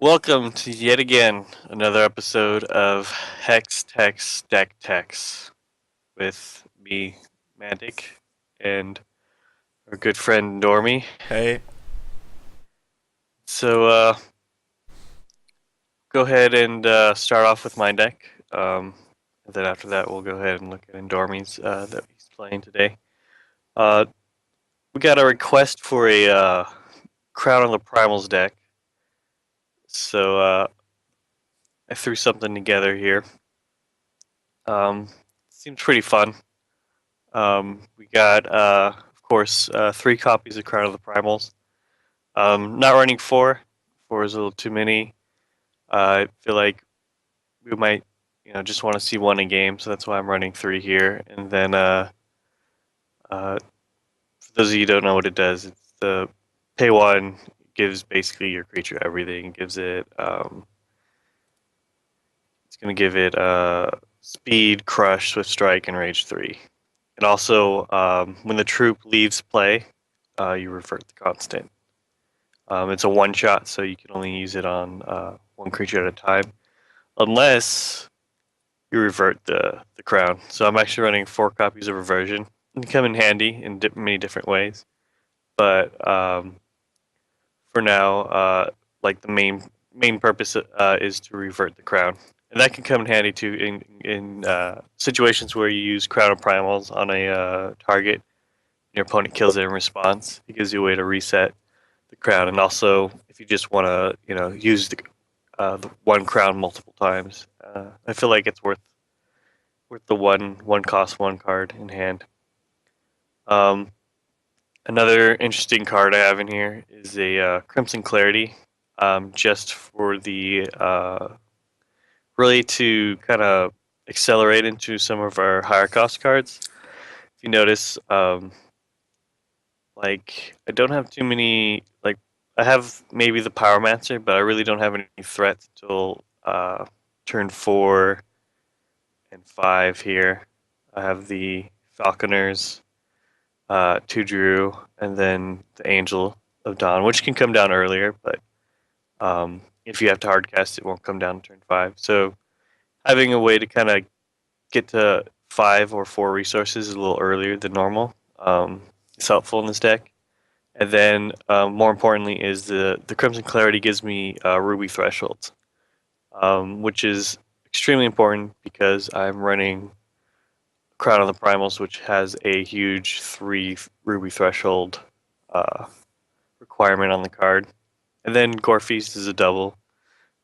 Welcome to yet again another episode of Hextechs Decktechs with me, Mantic, and our good friend Dormy. Hey, So go ahead and start off with my deck. And then after that, we'll go ahead and look at Dormy's that he's playing today. Uh, we got a request for a Crown of the Primals deck, so I threw something together here. Seems pretty fun. We got, of course, 3 copies of Crown of the Primals. Not running 4. 4 is a little too many. I feel like we might, just want to see one a game, so that's why I'm running 3 here. And then, uh, for those of you who don't know what it does, it's the pay 1 gives basically your creature everything. It's going to give it speed, crush, swift strike, and rage 3. And also, when the troop leaves play, you revert the constant. It's a one shot, so you can only use it on one creature at a time, unless you revert the crown. So I'm actually running 4 copies of reversion. It can come in handy in many different ways, but for now, like the main purpose is to revert the crown, and that can come in handy too in situations where you use Crown of Primals on a target. Your opponent kills it in response. It gives you a way to reset the crown, and also if you just want to, use the one crown multiple times, I feel like it's worth the one cost one card in hand. Um, Another interesting card I have in here is a Crimson Clarity, just for the really to kind of accelerate into some of our higher cost cards. If you notice, like I don't have too many. Like I have maybe the Pyromancer, but I really don't have any threats until turn 4 and 5 here. I have the Falconers, 2 Drew, and then the Angel of Dawn, which can come down earlier, but if you have to hardcast, it won't come down turn 5. So having a way to kind of get to 5 or 4 resources a little earlier than normal is helpful in this deck. And then, more importantly, is the Crimson Clarity gives me Ruby Thresholds, which is extremely important because I'm running Crown of the Primals, which has a huge 3 Ruby Threshold uh, requirement on the card. And then Gore Feast is a double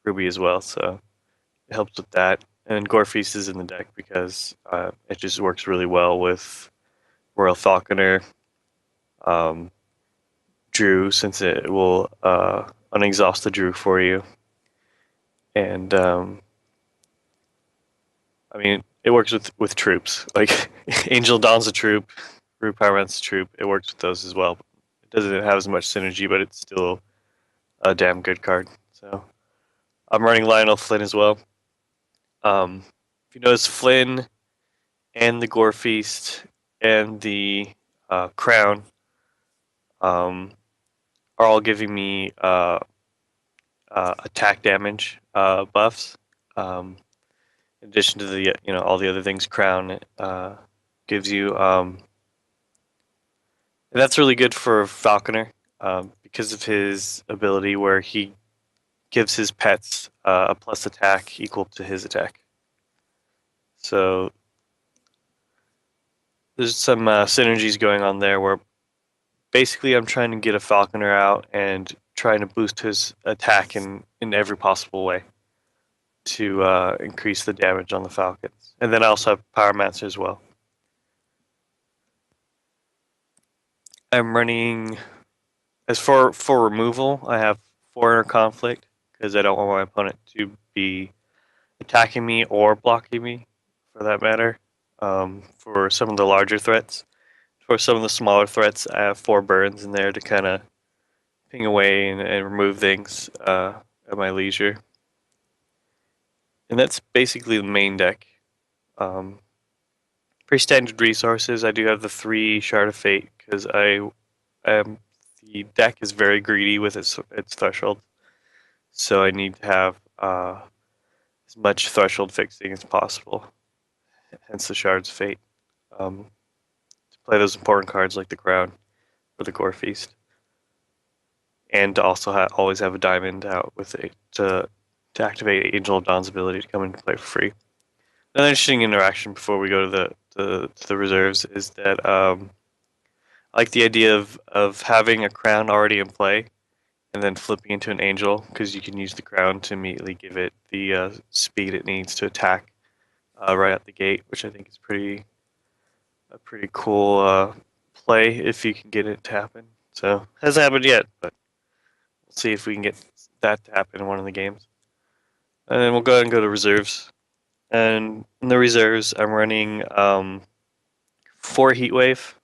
Ruby as well, so it helps with that. And Gore Feast is in the deck because it just works really well with Royal Falconer, um, Drew, since it will unexhaust the Drew for you. And I mean, it works with troops. Like Angel Dawn's a troop, Ruby Pyroman's a troop. It works with those as well. It doesn't have as much synergy, but it's still a damn good card. So I'm running Lionel Flynn as well. If you notice, Flynn and the Gore Feast and the Crown um, are all giving me attack damage buffs. In addition to the all the other things Crown gives you, and that's really good for Falconer because of his ability where he gives his pets a plus attack equal to his attack. So there's some synergies going on there where basically I'm trying to get a Falconer out and trying to boost his attack in every possible way to increase the damage on the Falcons. And then I also have Pyromancer as well. I'm running as for removal. I have Foreigner Conflict because I don't want my opponent to be attacking me or blocking me, for that matter. For some of the larger threats, for some of the smaller threats, I have 4 burns in there to kind of ping away and remove things at my leisure. And that's basically the main deck. Um, Pretty standard resources. I do have the 3 Shard of Fate because the deck is very greedy with its threshold. so I need to have as much threshold fixing as possible. Hence the Shard's Fate. To play those important cards like the Crown or the Gore Feast, and to also always have a diamond out with it to activate Angel of Dawn's ability to come into play for free. Another interesting interaction before we go to the reserves is that I like the idea of having a Crown already in play and then flipping into an Angel, because you can use the Crown to immediately give it the speed it needs to attack right out the gate, which I think is a pretty cool play if you can get it to happen. So hasn't happened yet, but we'll see if we can get that to happen in one of the games. And then we'll go ahead and go to reserves. And in the reserves, I'm running 4 Heatwave.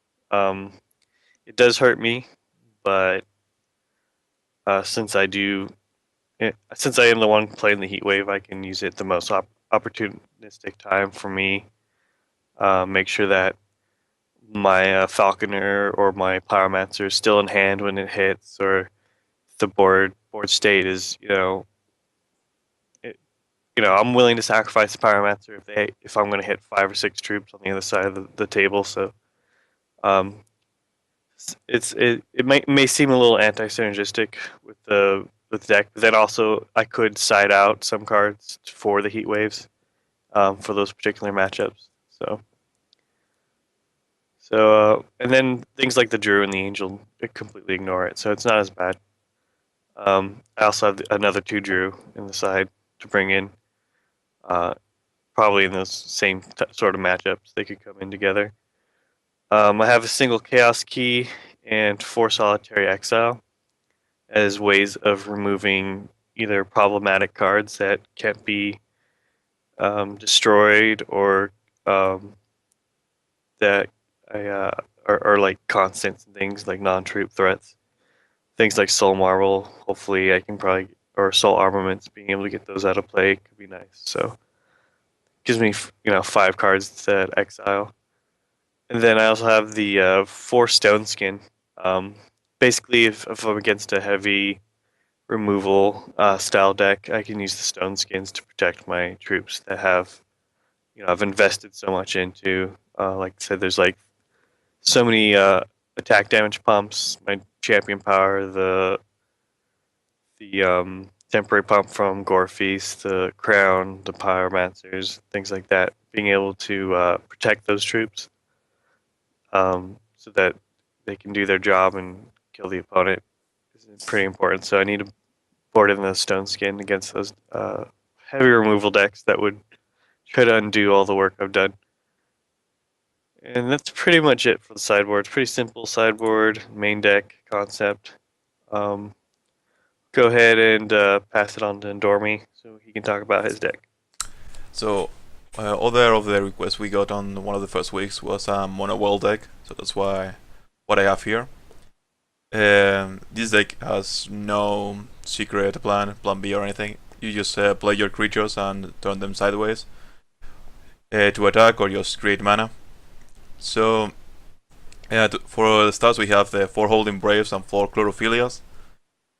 It does hurt me, but since I am the one playing the Heatwave, I can use it the most opportunistic time for me. Make sure that my Falconer or my Pyromancer is still in hand when it hits, or the board state is, I'm willing to sacrifice the Pyromancer if I'm going to hit 5 or 6 troops on the other side of the table. So it may seem a little anti-synergistic with the deck, but then also I could side out some cards for the Heat Waves for those particular matchups. So and then things like the Drew and the Angel, completely ignore it, so it's not as bad. I also have another 2 Drew in the side to bring in. Probably in those same sort of matchups, they could come in together. I have a single Chaos Key and 4 Solitary Exile as ways of removing either problematic cards that can't be destroyed, or that are like constants and things like non-troop threats. Things like Soul Marble, hopefully I can or Soul Armaments, being able to get those out of play could be nice. So gives me 5 cards to exile. And then I also have the 4 Stone Skin. Basically, if I'm against a heavy removal style deck, I can use the Stone Skins to protect my troops that I've invested so much into. Like I said, there's like so many attack damage pumps, my champion power, the temporary pump from Gore Feast, the Crown, the Pyromancers, things like that. Being able to protect those troops so that they can do their job and kill the opponent is pretty important. So I need to board in the Stone Skin against those heavy removal decks that would try to undo all the work I've done. And that's pretty much it for the sideboard. It's pretty simple sideboard, main deck concept. Go ahead and pass it on to Dormy so he can talk about his deck. So, other of the requests we got on one of the first weeks was a mono world deck, so that's what I have here. This deck has no secret plan B or anything. You just play your creatures and turn them sideways to attack or just create mana. So, for the stats we have the 4 Holding Braves and 4 Chlorophyllias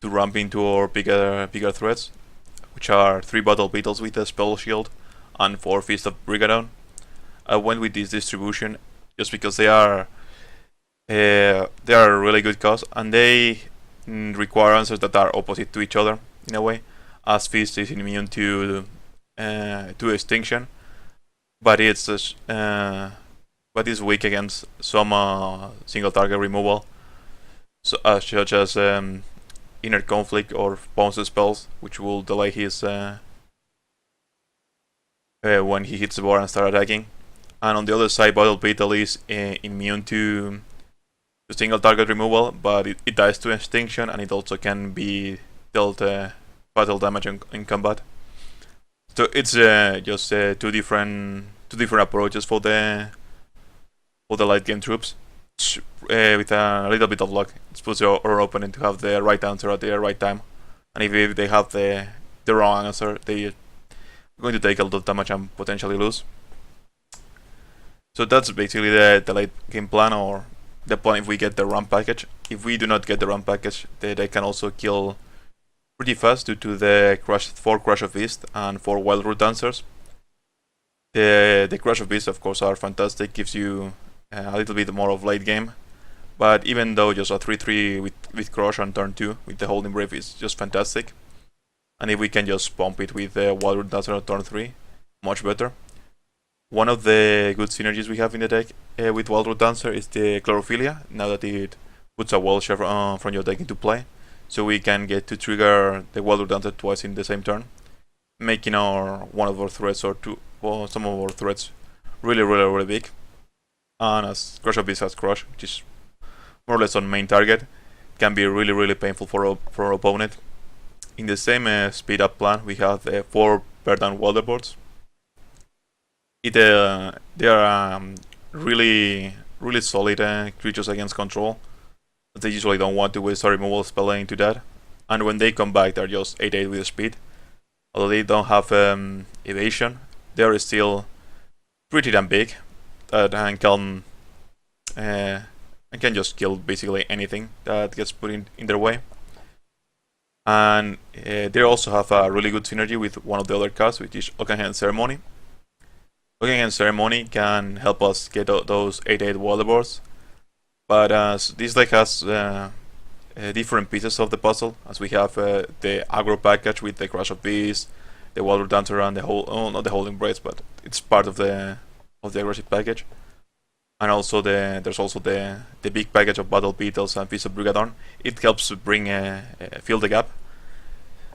to ramp into our bigger threats, which are 3 Battle Beetles with a Spell Shield and 4 Feast of Brigadon. I went with this distribution just because they are a really good cost, and they require answers that are opposite to each other in a way, as Feast is immune to extinction, but it's weak against some single target removal, such as Inner Conflict or Bounce Spells, which will delay his when he hits the board and start attacking. And on the other side, Battle Beetle is immune to single target removal, but it dies to extinction, and it also can be dealt battle damage in combat. So it's just 2 different approaches for the late game troops. With a little bit of luck, it puts our opponent to have the right answer at the right time, and if they have the wrong answer, they're going to take a lot of damage and potentially lose. So that's basically the late game plan, or the plan if we get the run package. If we do not get the run package, they can also kill pretty fast due to the crash 4 Crash of Beast and 4 Wild Root Dancers. The Crash of Beast, of course, are fantastic, gives you a little bit more of late game. But even though just a 3-3 with Crush on turn 2 with the Holding Brave is just fantastic. And if we can just pump it with the Wild Root Dancer on turn 3, much better. One of the good synergies we have in the deck with Wild Root Dancer is the Chlorophilia, now that it puts a wall share from your deck into play. So we can get to trigger the Wild Root Dancer twice in the same turn, making one of our threats or some of our threats really big. And as Crush of Beast has Crush, which is more or less on main target, can be really painful for our opponent. In the same speed up plan, we have 4 Verdant Wilderboards. They are really solid creatures against control. They usually don't want to waste a removal spell into that, and when they come back, they're just 8/8 with speed. Although they don't have evasion, they are still pretty damn big and can just kill basically anything that gets put in their way. And they also have a really good synergy with one of the other cards, which is Oakenhand Ceremony. Oakenhand Ceremony can help us get those 8/8 Wilderboards, but this deck has different pieces of the puzzle, as we have the aggro package with the Crash of Beast, the Wild Root Dancer, and not the Holding Braids, but it's part of the aggressive package. And also there's also the big package of Battle Beetles and Piece of Brigadon. It helps bring fill the gap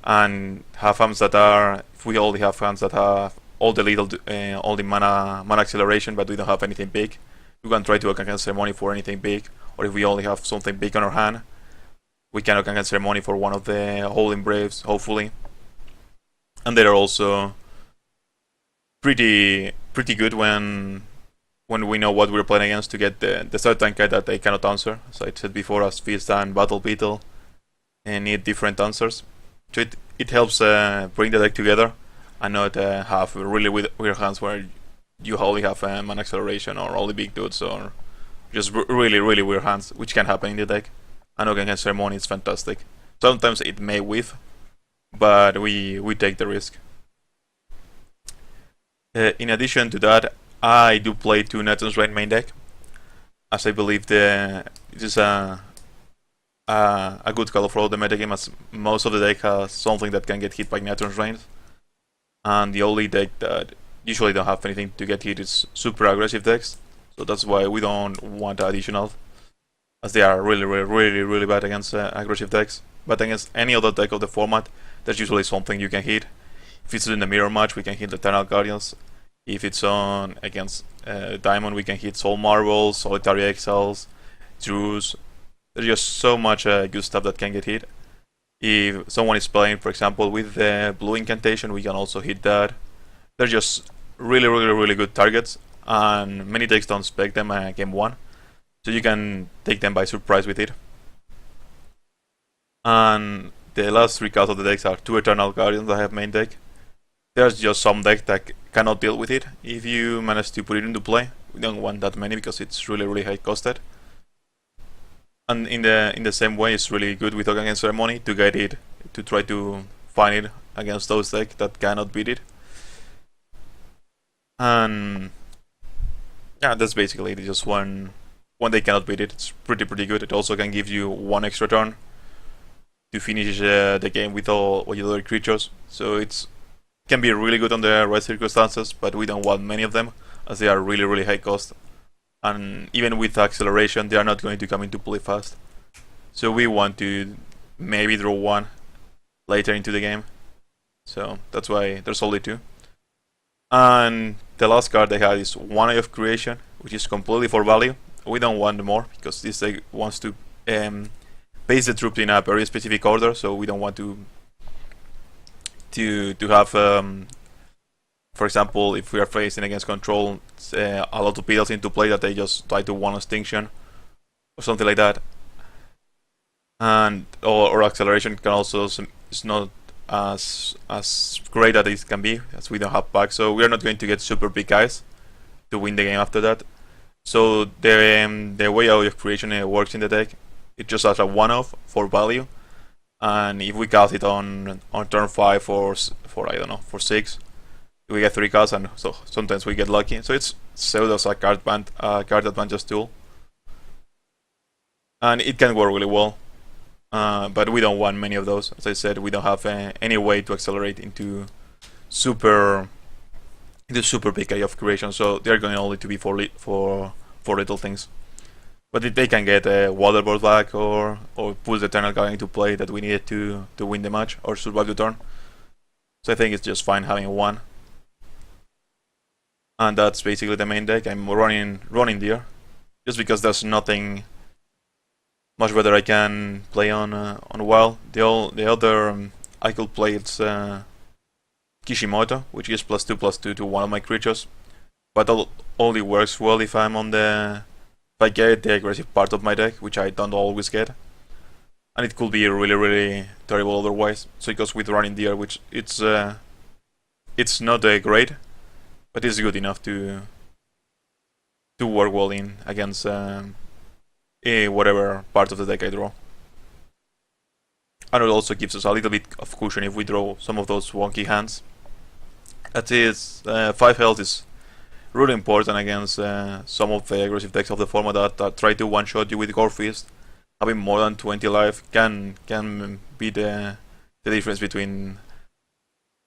and have hands that are. If we only have hands that have all the mana acceleration, but we don't have anything big, we can try to Oakenhand Ceremony for anything big. Or if we only have something big on our hand, we can Oakenhand Ceremony for one of the Holding Braves, hopefully. And they're also pretty good when we know what we're playing against, to get the certain card that they cannot answer. So I said before, as Fist and Battle Beetle need different answers. So it helps bring the deck together and not have really weird hands where you only have mana acceleration or only big dudes, or just really weird hands, which can happen in the deck. And Oakenhand Ceremony is fantastic. Sometimes it may whiff, but we take the risk. In addition to that, I do play 2 Netrunner's Reign main deck, as I believe it is a good color for the metagame, as most of the deck has something that can get hit by Netrunner's Reign. And the only deck that usually don't have anything to get hit is super aggressive decks, so that's why we don't want additional, as they are really bad against aggressive decks. But against any other deck of the format, there's usually something you can hit. If it's in the mirror match, we can hit Eternal Guardians. If it's on against Diamond, we can hit Soul Marbles, Solitary Exiles, Drews. There's just so much good stuff that can get hit. If someone is playing, for example, with the Blue Incantation, we can also hit that. They're just really good targets, and many decks don't spec them game 1, so you can take them by surprise with it. And the last 3 cards of the decks are 2 Eternal Guardians I have main deck. There's just some decks that cannot deal with it if you manage to put it into play. We don't want that many because it's really high costed. And in the same way, it's really good with Oakenhand Ceremony to get it, to try to find it against those decks that cannot beat it. And yeah, that's basically it. Just when they cannot beat it, it's pretty good. It also can give you 1 extra turn to finish the game with all your other creatures. So it can be really good on the right circumstances, but we don't want many of them, as they are really high cost. And even with acceleration, they are not going to come into play fast. So we want to maybe draw 1 later into the game. So that's why there's only 2. And the last card they had is 1 Eye of Creation, which is completely for value. We don't want more, because this deck wants to base the troops in a very specific order, so we don't want to have, for example, if we are facing against control, a lot of beetles into play that they just try to 1 extinction or something like that. And or acceleration can also, it's not as great as it can be, as we don't have packs, so we are not going to get super big eyes to win the game after that. So the way Eye of Creation works in the deck, it just has a 1-off for value, and if we cast it on turn 5 for I don't know, for 6, we get 3 cards, and so sometimes we get lucky. So it's pseudo as a card advantage tool, and it can work really well. But we don't want many of those. As I said, we don't have any way to accelerate into super big area of creation, so they're going only to be for little things. But if they can get a Waterboard back or push the Eternal Guardian into play that we needed to win the match or survive the turn. So I think it's just fine having one. And that's basically the main deck. I'm running Deer, just because there's nothing much better I can play on WoW. The other I could play it's Kishimoto, which is +2/+2 to one of my creatures, but that only works well if I'm on the if I get the aggressive part of my deck, which I don't always get, and it could be really terrible otherwise. So it goes with running Deer, which it's not great, but it's good enough to work well in against whatever part of the deck I draw. And it also gives us a little bit of cushion if we draw some of those wonky hands. That is, 5 health is really important against some of the aggressive decks of the format that try to one-shot you with Gore Fist. Having more than 20 life can be the difference between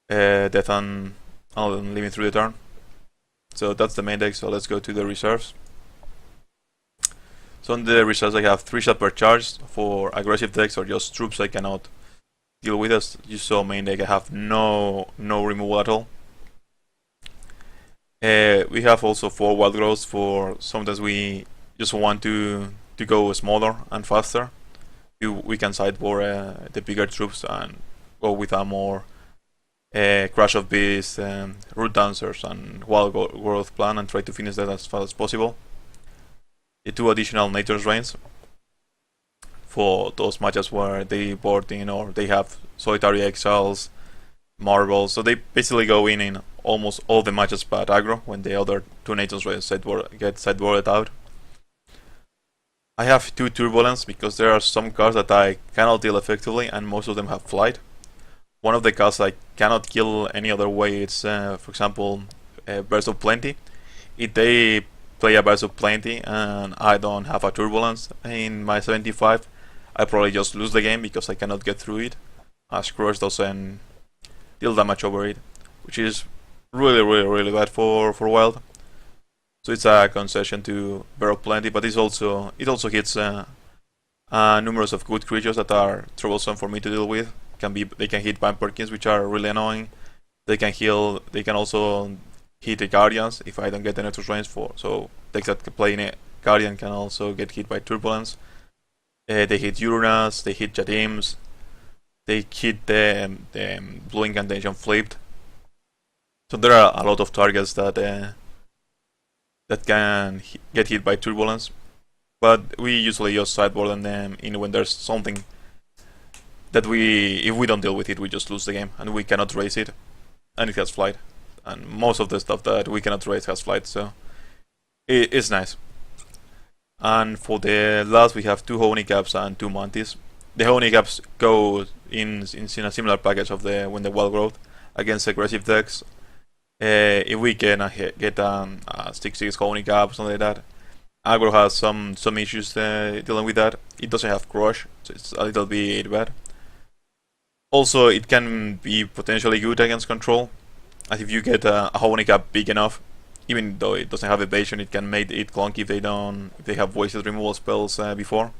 death and living through the turn. So that's the main deck, so let's go to the reserves. So on the reserves I have 3 shot per charge for aggressive decks or just troops I cannot deal with. As you saw, main deck I have no removal at all. We have also 4 wild growths for sometimes we just want to go smaller and faster. We can sideboard the bigger troops and go with a more Crash of Beasts, Root Dancers and Wild Growth plan and try to finish that as fast as possible. The 2 additional Nature's Reigns for those matches where they board in or they have Solitary Exiles, Marbles, so they basically go in almost all the matches but aggro when the other 2 Nature's Reigns get sideboarded out. I have 2 Turbulence because there are some cards that I cannot deal effectively and most of them have flight. One of the cards I cannot kill any other way, it's for example Burst of Plenty. If they play a Burst of Plenty and I don't have a Turbulence in my 75, I probably just lose the game because I cannot get through it, as Crush doesn't deal damage over it, which is really bad for Wild. So it's a concession to Burst of Plenty, but it also hits numerous of good creatures that are troublesome for me to deal with. They can hit Vampirkins, which are really annoying. They can heal. They can also hit the Guardians if I don't get the Nexus range for. So decks that can play in a Guardian can also get hit by Turbulence. They hit Uranus. They hit Jadims. They hit the Blue Incantation flipped. So there are a lot of targets that can get hit by Turbulence. But we usually just sideboard them in when there's something that if we don't deal with it, we just lose the game and we cannot raise it, and it has flight, and most of the stuff that we cannot raise has flight, so it's nice. And for the last we have 2 Honey Caps and 2 Mantis. The Honey Caps go in a similar package of when the Wild Growth against aggressive decks. If we can get a 6/6 Honey Cap or something like that. Aggro has some issues dealing with that. It doesn't have Crush, so it's a little bit bad. Also, it can be potentially good against control, as if you get a Honey Cap big enough, even though it doesn't have evasion, it can make it clunky if they have wasted removal spells before.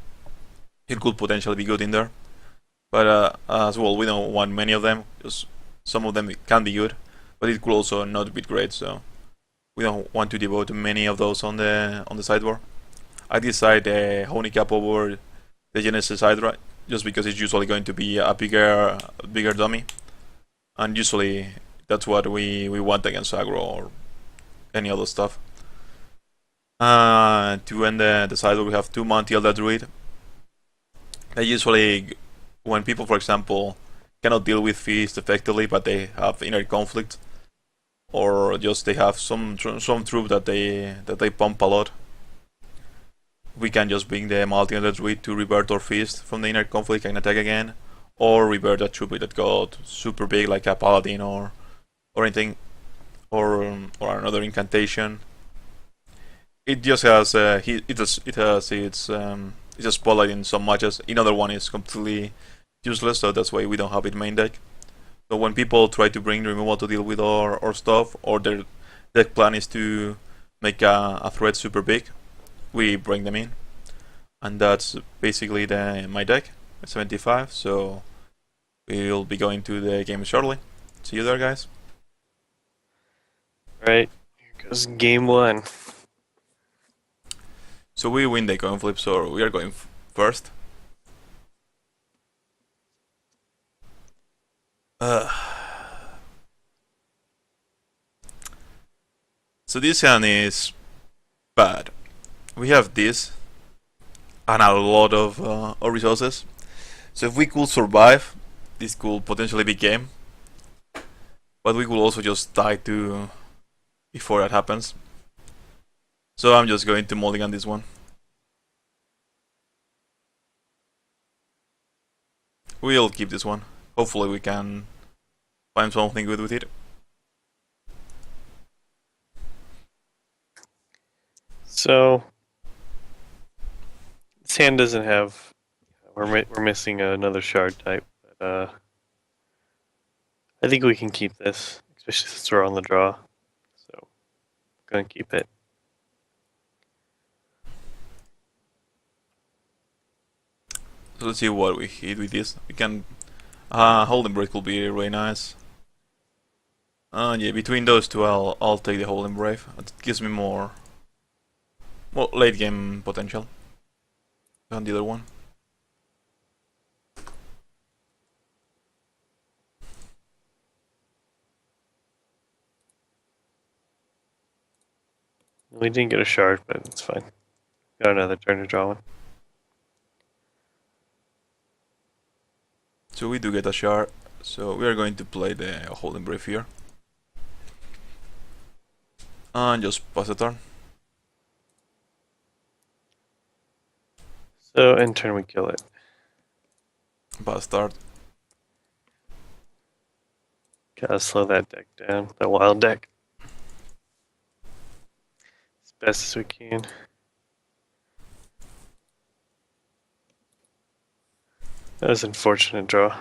It could potentially be good in there, but as well, we don't want many of them. Just some of them can be good, but it could also not be great. So we don't want to devote many of those on the sideboard. I decide Honey Cap over the Genesis Hydra just because it's usually going to be a bigger dummy, and usually that's what we want against aggro or any other stuff. To end the sideboard, we have 2 Monty Elder Druid. I usually, when people, for example, cannot deal with Feast effectively, but they have inner conflict, or just they have some troop that they pump a lot, we can just bring the Multi Elder Druid to revert or Feast from the inner conflict and attack again, or revert a troop that got super big, like a paladin or anything, or another incantation. It just has it has it's a spotlight in some matches. In other one is completely useless, so that's why we don't have it main deck. So when people try to bring removal to deal with our stuff, or their deck plan is to make a threat super big, we bring them in, and that's basically my deck. 75. So we'll be going to the game shortly. See you there, guys. Right, here goes game one. So we win the coin flip, so we are going first. Uh, so this hand is bad. We have this and a lot of resources. So if we could survive, this could potentially be game. But we could also just die to before that happens. So I'm just going to mulligan this one. We'll keep this one. Hopefully we can find something good with it. So this hand doesn't have. We're missing another shard type, but I think we can keep this, especially since we're on the draw. So I'm gonna keep it. So let's see what we hit with this. We can holding break will be really nice. Yeah, between those two, I'll take the holding brave. It gives me more late game potential than the other one. We didn't get a shard, but it's fine. Got another turn to draw one. So we do get a shard. So we are going to play the holding brave here. And just pass the turn. So in turn we kill it. Pass start. Gotta slow that deck down, that wild deck. As best as we can. That was an unfortunate draw.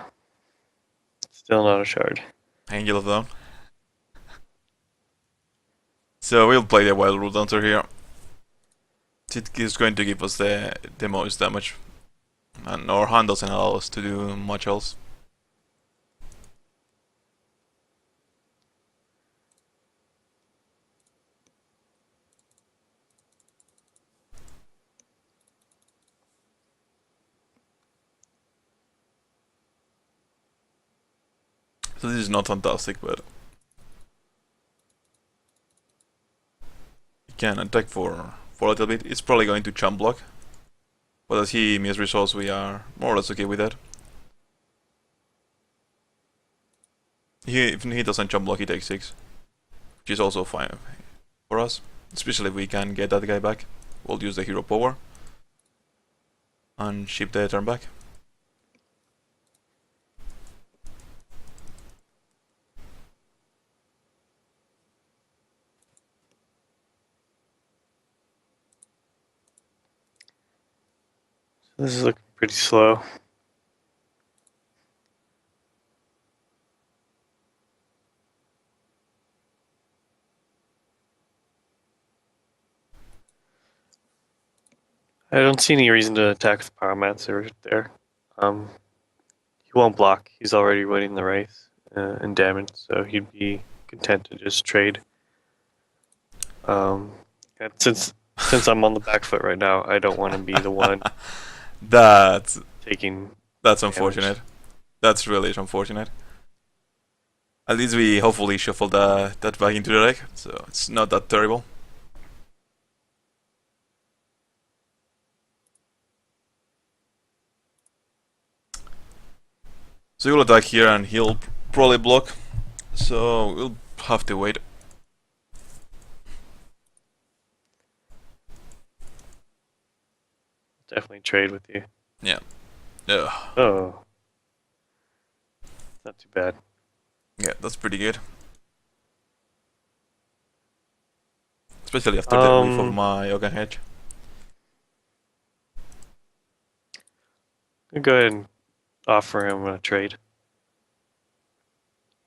Still not a shard. Angel of Dawn. So we'll play the Wild Rule Dancer here. It is going to give us the most damage. And our hand doesn't allow us to do much else. So this is not fantastic, but he can attack for a little bit. It's probably going to chump block. But as he misresolves, we are more or less okay with that. If he doesn't chump block, he takes 6. Which is also fine for us. Especially if we can get that guy back. We'll use the hero power. And ship the turn back. This is looking pretty slow. I don't see any reason to attack with Pyromancer there. He won't block. He's already winning the race in damage, so he'd be content to just trade. And since I'm on the back foot right now, I don't want to be the one That's taking. unfortunate. That's really unfortunate. At least we hopefully shuffled that back into the deck, so it's not that terrible. So he'll attack here and he'll probably block. So we'll have to wait. Definitely trade with you. Yeah. Ugh. Oh. not too bad. Yeah, that's pretty good. Especially after the whiff of Um, my Ogan Hedge. I'll go ahead and offer him a trade.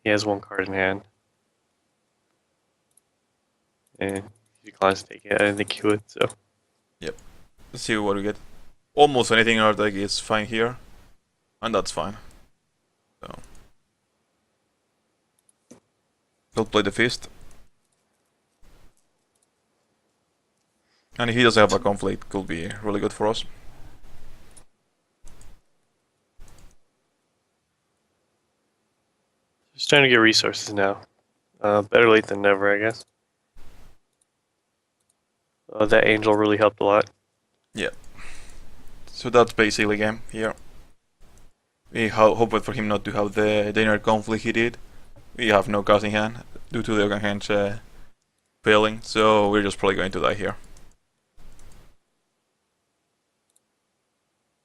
He has one card in hand, and he declines to take it. I didn't think he would, so. Yep. Let's see what we get. Almost anything in our deck is fine here, and that's fine. So he'll play the fist, and if he doesn't have a conflict, could be really good for us. Just trying to get resources now. Better late than never, I guess. That angel really helped a lot. Yeah. So that's basically game here. We hoped for him not to have the inner conflict he did. We have no casting hand due to the Ogan Hedge failing, so we're just probably going to die here.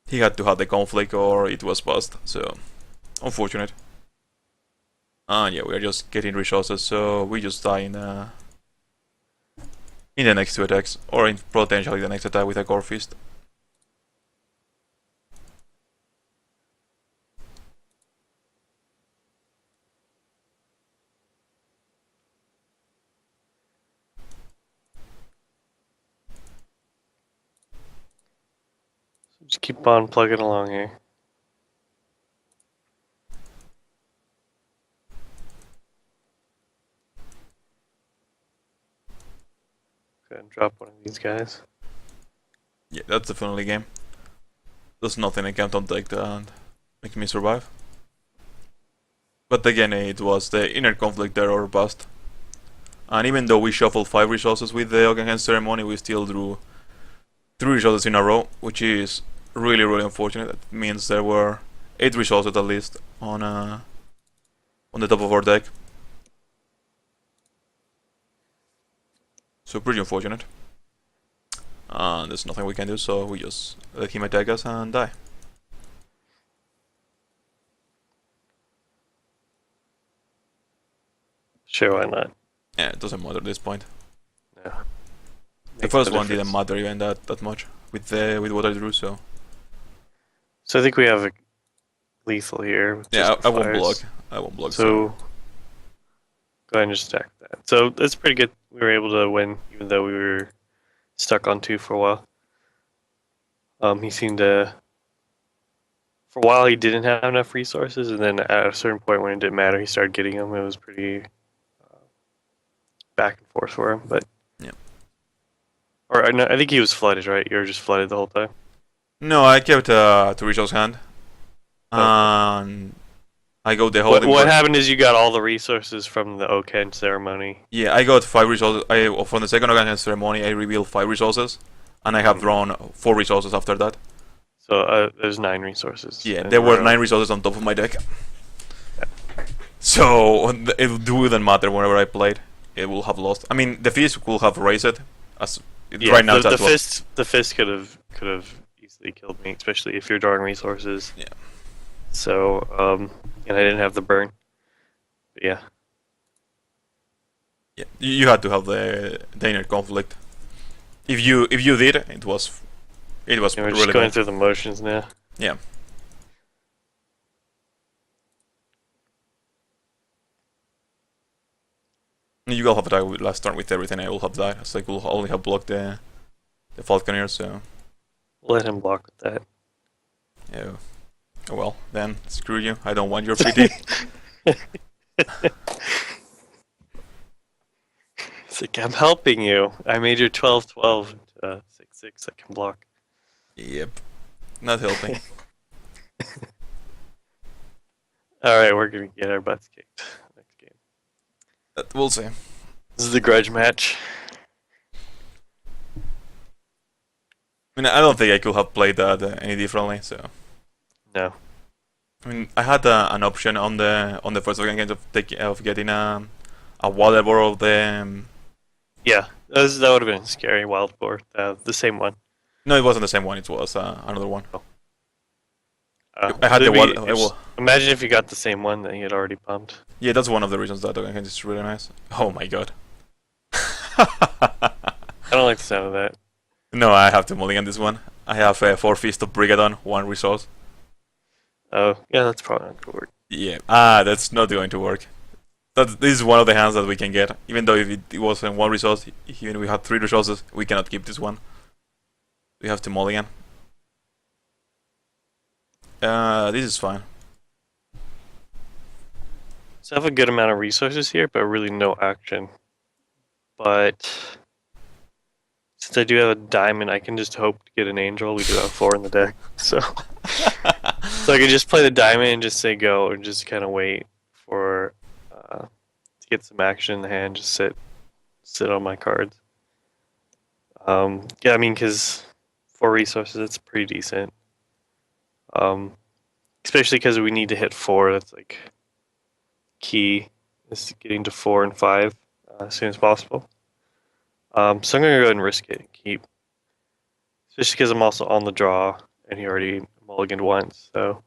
He had to have the conflict or it was bust, so unfortunate. And yeah, we're just getting resources, so we just die in the next two attacks, or in potentially the next attack with a Core Fist. Just keep on plugging along here. Go ahead and drop one of these guys. Yeah, that's definitely game. There's nothing I can't take and make me survive. But again, it was the inner conflict there or bust. And even though we shuffled 5 resources with the Ogan Hedge ceremony, we still drew 3 resources in a row, which is really, really unfortunate. That means there were 8 resources at least on the top of our deck. So pretty unfortunate. And there's nothing we can do, so we just let him attack us and die. Sure, why not? Yeah, it doesn't matter at this point. No. The Makes first no one didn't difference. matter even that much with what I drew, so So I think we have a lethal here. With yeah, just I won't block. fires. I won't block. So go ahead and just attack that. So that's pretty good. We were able to win, even though we were stuck on 2 for a while. He seemed to. For a while, he didn't have enough resources, and then at a certain point when it didn't matter, he started getting them. It was pretty back and forth for him, but. Yeah. Or I think he was flooded, right? You were just flooded the whole time. No, I kept to resource hand, Okay. and I got the holding. What happened is you got all the resources from the Oken ceremony. Yeah, I got 5 resources. From the second Ogan Hedge ceremony, I revealed 5 resources, and I have drawn 4 resources after that. So there's 9 resources. Yeah, there were 9 resources on top of my deck. So it wouldn't matter whenever I played. It will have lost. I mean, the fist will have raised it. As right now, the fist could have easily killed me, especially if you're drawing resources. Yeah. So and I didn't have the burn. But yeah. Yeah, you had to have the inner conflict. If you did, it was We're really just going bad. through the motions now. Yeah. You will have died last turn with everything. I will have died. So I will only have blocked the Falconer. So Let him block with that. yeah. Oh well, then screw you. I don't want your pity. It's like, I'm helping you. I made your 12/12 into 6/6 that can block. Yep. Not helping. Alright, we're gonna get our butts kicked next game. We'll see. This is the grudge match. I mean, I don't think I could have played that any differently. So No. I mean, I had an option on the first game of getting a water ball of the. Yeah, that would have been a scary wild board. The same one. No, it wasn't the same one. It was another one. I had the one. Imagine if you got the same one that he had already pumped. Yeah, that's one of the reasons that Token Hand is really nice. Oh my god. I don't like the sound of that. No, I have to mulligan this one. I have 4 Feast of Brigadon, 1 resource. Oh, yeah, that's probably not gonna work. Yeah, that's not going to work. This is one of the hands that we can get. Even though if it wasn't 1 resource, even if we had 3 resources, we cannot keep this one. We have to mulligan. This is fine. So I have a good amount of resources here, but really no action. But since I do have a diamond, I can just hope to get an angel. We do have 4 in the deck, so I can just play the diamond and just say go, and just kind of wait for to get some action in the hand. Just sit on my cards. Yeah, I mean, because 4 resources, it's pretty decent. Especially because we need to hit 4. That's like key is getting to 4 and 5 as soon as possible. So I'm gonna go ahead and risk it and keep, especially because I'm also on the draw and he already mulliganed once. So.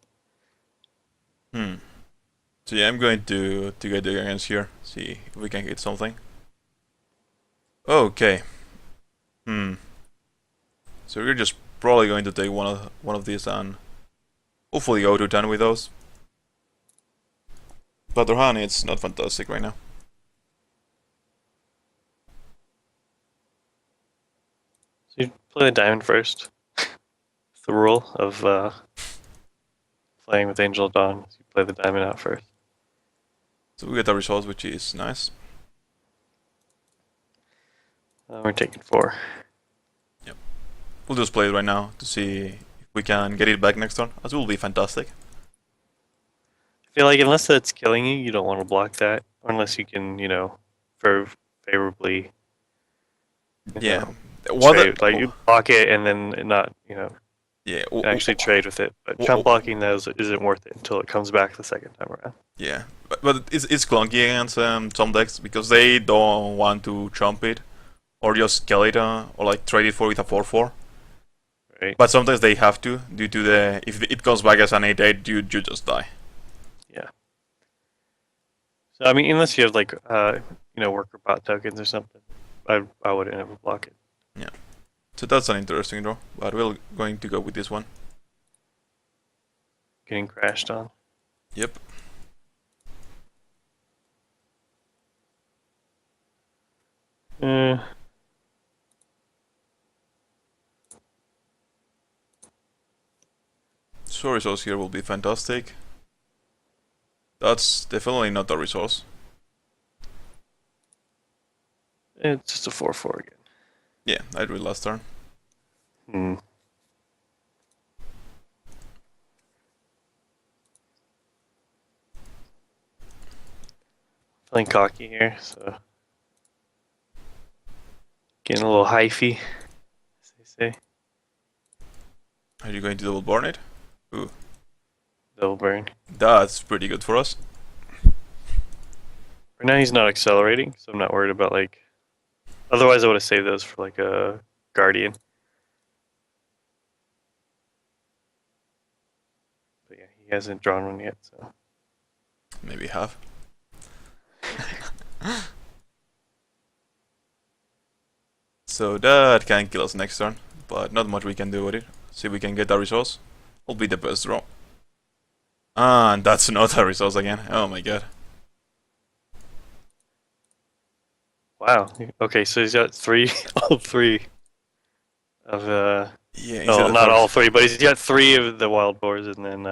So yeah, I'm going to get the against here. See if we can hit something. Okay. So we're just probably going to take one of these and hopefully go to 10 with those. But our hand it's not fantastic right now. So you play the diamond first. It's the rule of playing with Angel Dawn. You play the diamond out first. So we get a result, which is nice. We're taking 4. Yep. We'll just play it right now to see if we can get it back next turn. That will be fantastic. I feel like unless that's killing you, you don't want to block that. Unless you can, favorably. Yeah. Trade. Like you block it and then not, yeah, actually trade with it. But chump blocking those isn't worth it until it comes back the second time around. Yeah, but it's clunky against some decks because they don't want to chump it or just kill it or like trade it for with a 4/4. Right. But sometimes they have to due to the if it comes back as an 8/8, you just die. Yeah. So I mean, unless you have like worker bot tokens or something, I wouldn't ever block it. Yeah. So that's an interesting draw, but we're going to go with this one. Getting crashed on. Yep. So resource here will be fantastic. That's definitely not a resource. It's just a 4/4 again. Yeah, I drew it last turn. Playing cocky here, so getting a little hyphy, as they say. Are you going to double burn it? Ooh. Double burn. That's pretty good for us. Right now he's not accelerating, so I'm not worried about like. Otherwise, I would have saved those for like a guardian. But yeah, he hasn't drawn one yet, so. Maybe half. So that can kill us next turn, but not much we can do with it. See if we can get a resource. Will be the best draw. And that's not a resource again. Oh my god. Wow. Okay, so he's got 3, all 3 of yeah. no, not all 3, but he's got 3 of the wild boars and then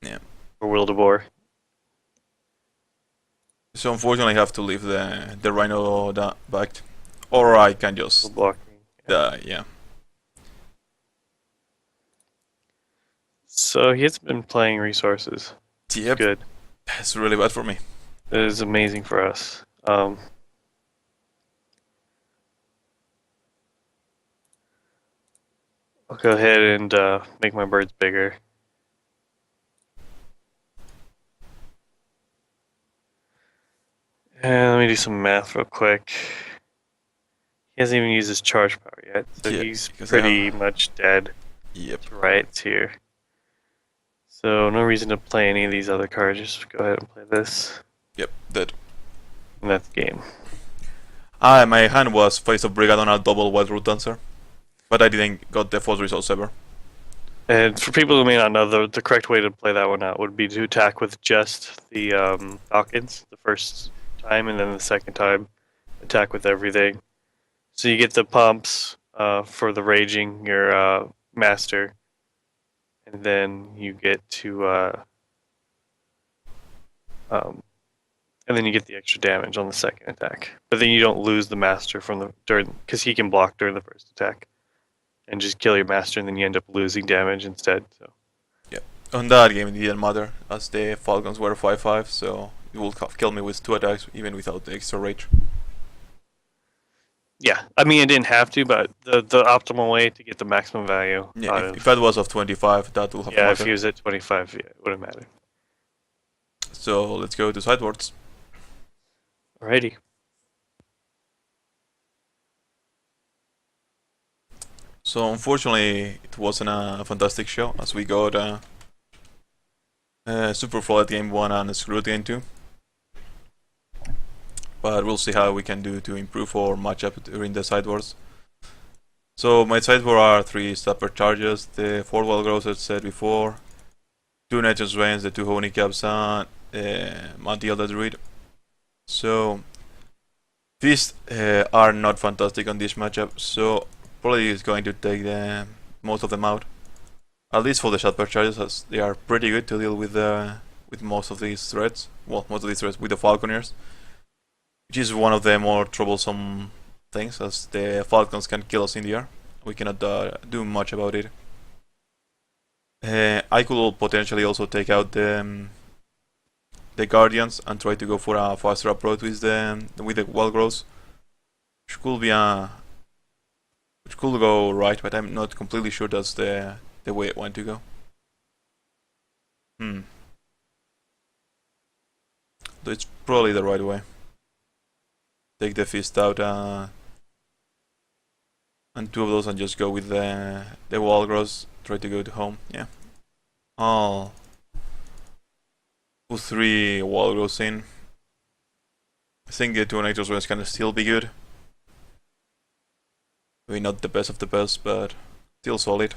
yeah. For Will-de-Boar. So unfortunately, I have to leave the rhino back, or I can just blocking. die. Yeah. So he has been playing resources. Yep. Good. It's really bad for me. It is amazing for us. I'll go ahead and make my birds bigger. And let me do some math real quick. He hasn't even used his charge power yet, so yeah, he's pretty much dead. Yep. To riots here. So no reason to play any of these other cards. Just go ahead and play this. Yep, dead. And that's the game. My hand was Face of Brigade on a double Wild Root Dancer, but I didn't got the first results ever. And for people who may not know, the correct way to play that one out would be to attack with just the Falcons the first time, and then the second time attack with everything. So you get the pumps for the raging, your master, and then you get to and then you get the extra damage on the second attack. But then you don't lose the master from the during because he can block during the first attack, and just kill your master, and then you end up losing damage instead. So Yep. On that game, it didn't matter, as the Falcons were 5-5, so it would have killed me with 2 attacks, even without the extra rage. yeah, I mean it didn't have to, but the optimal way to get the maximum value. Yeah, if that was of 25, that would have yeah, mattered. if he was at 25, yeah, it wouldn't matter. So let's go to sideboards. Alrighty. So unfortunately, it wasn't a fantastic show, as we got Super Flood game 1 and Screwed game 2. But we'll see how we can do to improve our matchup during the sideboards. So my sideboard are 3 Stapper Charges, the 4 Wild Growth as said before, 2 Nature's Veins, the 2 Honey Caps, and Mantiel the Druid. So these are not fantastic on this matchup, so probably is going to take most of them out. At least for the Stapper Charges, as they are pretty good to deal with most of these threats. Well, most of these threats with the Falconers, which is one of the more troublesome things, as the Falcons can kill us in the air. We cannot do much about it. I could potentially also take out the Guardians and try to go for a faster approach with the Wild Growth, which could be which could go right, but I'm not completely sure that's the way I want to go. So it's probably the right way. Take the fist out and 2 of those, and just go with the Wild Growth. Try to go to home. Yeah. I'll put 3 Wild Growths in. I think the 2 Nature's Veins can still be good. Maybe not the best of the best, but still solid.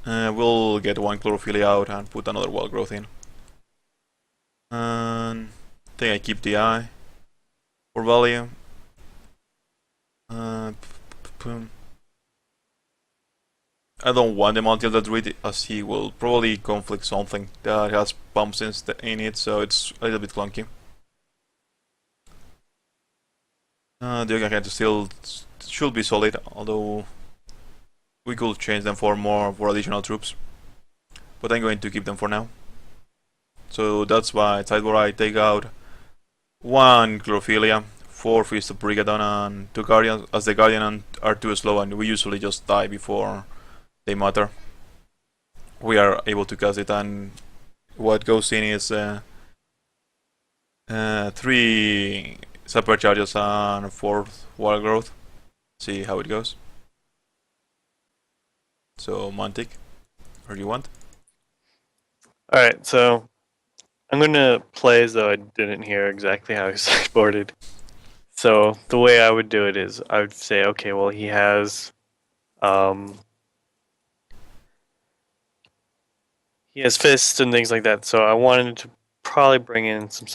We'll get 1 Chlorophyll out and put another Wild Growth in. And I think I keep the eye for value. I don't want him until the Druid, as he will probably conflict something that has pumps in it, so it's a little bit clunky. The Yoga Hand still should be solid, although we could change them for additional troops. But I'm going to keep them for now. So that's why sideboard I take out 1 Chlorophylia, 4 Fist of Brigadon, and 2 Guardians, as the Guardian are too slow and we usually just die before they matter. We are able to cast it, and what goes in is 3 Super Charges and 4 Wild Growth. See how it goes. So Mantic, or do you want? Alright, so I'm gonna play as though I didn't hear exactly how he sideboarded. So the way I would do it is I would say, okay, well he has fists and things like that, so I wanted to probably bring in some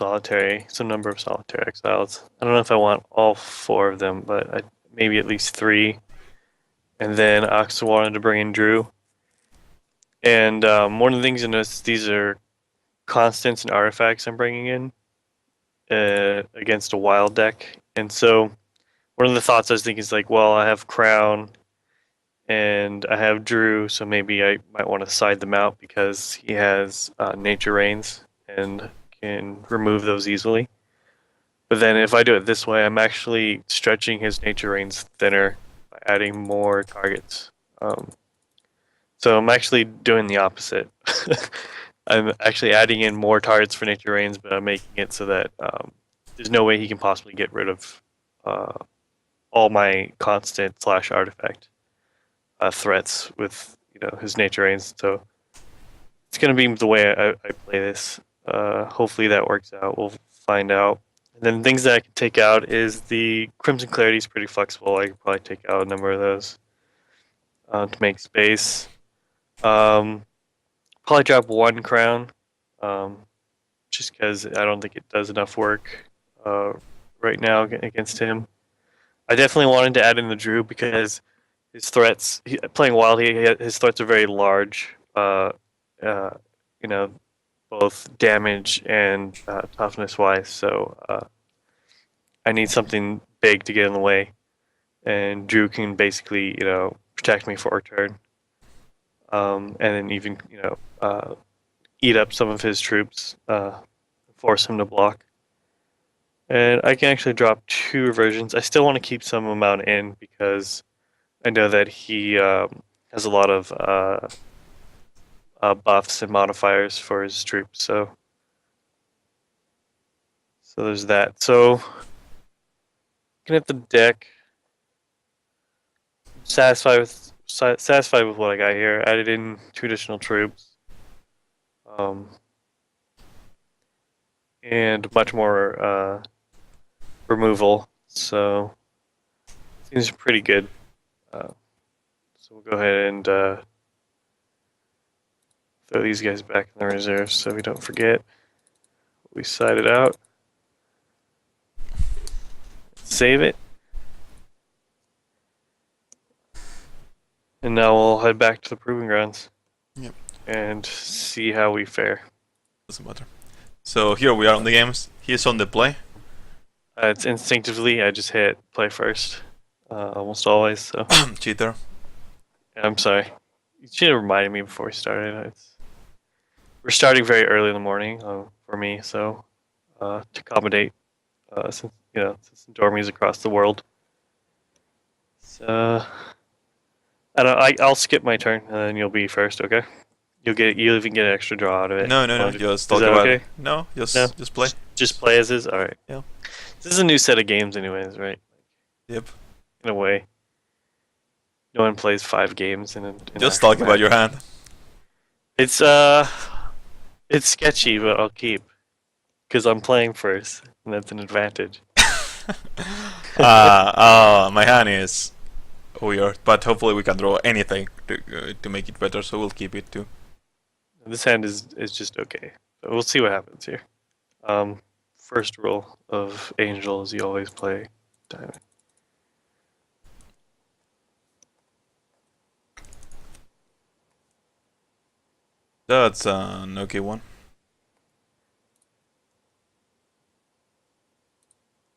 number of solitary exiles. I don't know if I want all 4 of them, but maybe at least 3. And then I also wanted to bring in Drew. And one of the things in this, these are constants and artifacts I'm bringing in against a wild deck. And so one of the thoughts I was thinking is like, well, I have Crown and I have Drew, so maybe I might want to side them out because he has Nature Reigns and can remove those easily. But then if I do it this way, I'm actually stretching his Nature Reigns thinner by adding more targets. So I'm actually doing the opposite. I'm actually adding in more targets for Nature Reigns, but I'm making it so that there's no way he can possibly get rid of all my constant / artifact threats with his Nature Reigns. So it's gonna be the way I play this. Hopefully that works out. We'll find out. And then things that I can take out is the Crimson Clarity is pretty flexible. I could probably take out a number of those to make space. Um, Probably drop one crown, um, just because I don't think it does enough work uh, right now against him. I definitely wanted to add in the Drew because his threats, playing wild, his threats are very large. Uh, you know, both damage and toughness wise. So I need something big to get in the way, and Drew can basically protect me for a turn, and then even eat up some of his troops, force him to block. And I can actually drop two reversions. I still want to keep some amount in because I know that he has a lot of buffs and modifiers for his troops. So there's that. So looking at the deck, satisfied with what I got here. Added in two additional troops, um, and much more removal. So seems pretty good. So we'll go ahead and throw these guys back in the reserves so we don't forget. We sided out. Save it. And now we'll head back to the proving grounds. Yep. And see how we fare. Doesn't matter. So here we are on the games. He's on the play. It's instinctively, I just hit play first. Almost always, so. Cheater. I'm sorry. You should have reminded me before we started. We're starting very early in the morning for me, so to accommodate since dormies across the world. So I'll skip my turn and then you'll be first, okay? You'll even get an extra draw out of it. No. Just talk about it. No, just play. Just play as is. All right. Yeah. This is a new set of games, anyways, right? Yep. In a way. No one plays 5 games in just talk about your hand. It's sketchy, but I'll keep because I'm playing first, and that's an advantage. My hand is weird, but hopefully we can draw anything to make it better, so we'll keep it too. This hand is just okay. But we'll see what happens here. First rule of Angel is you always play diamond. That's an okay one.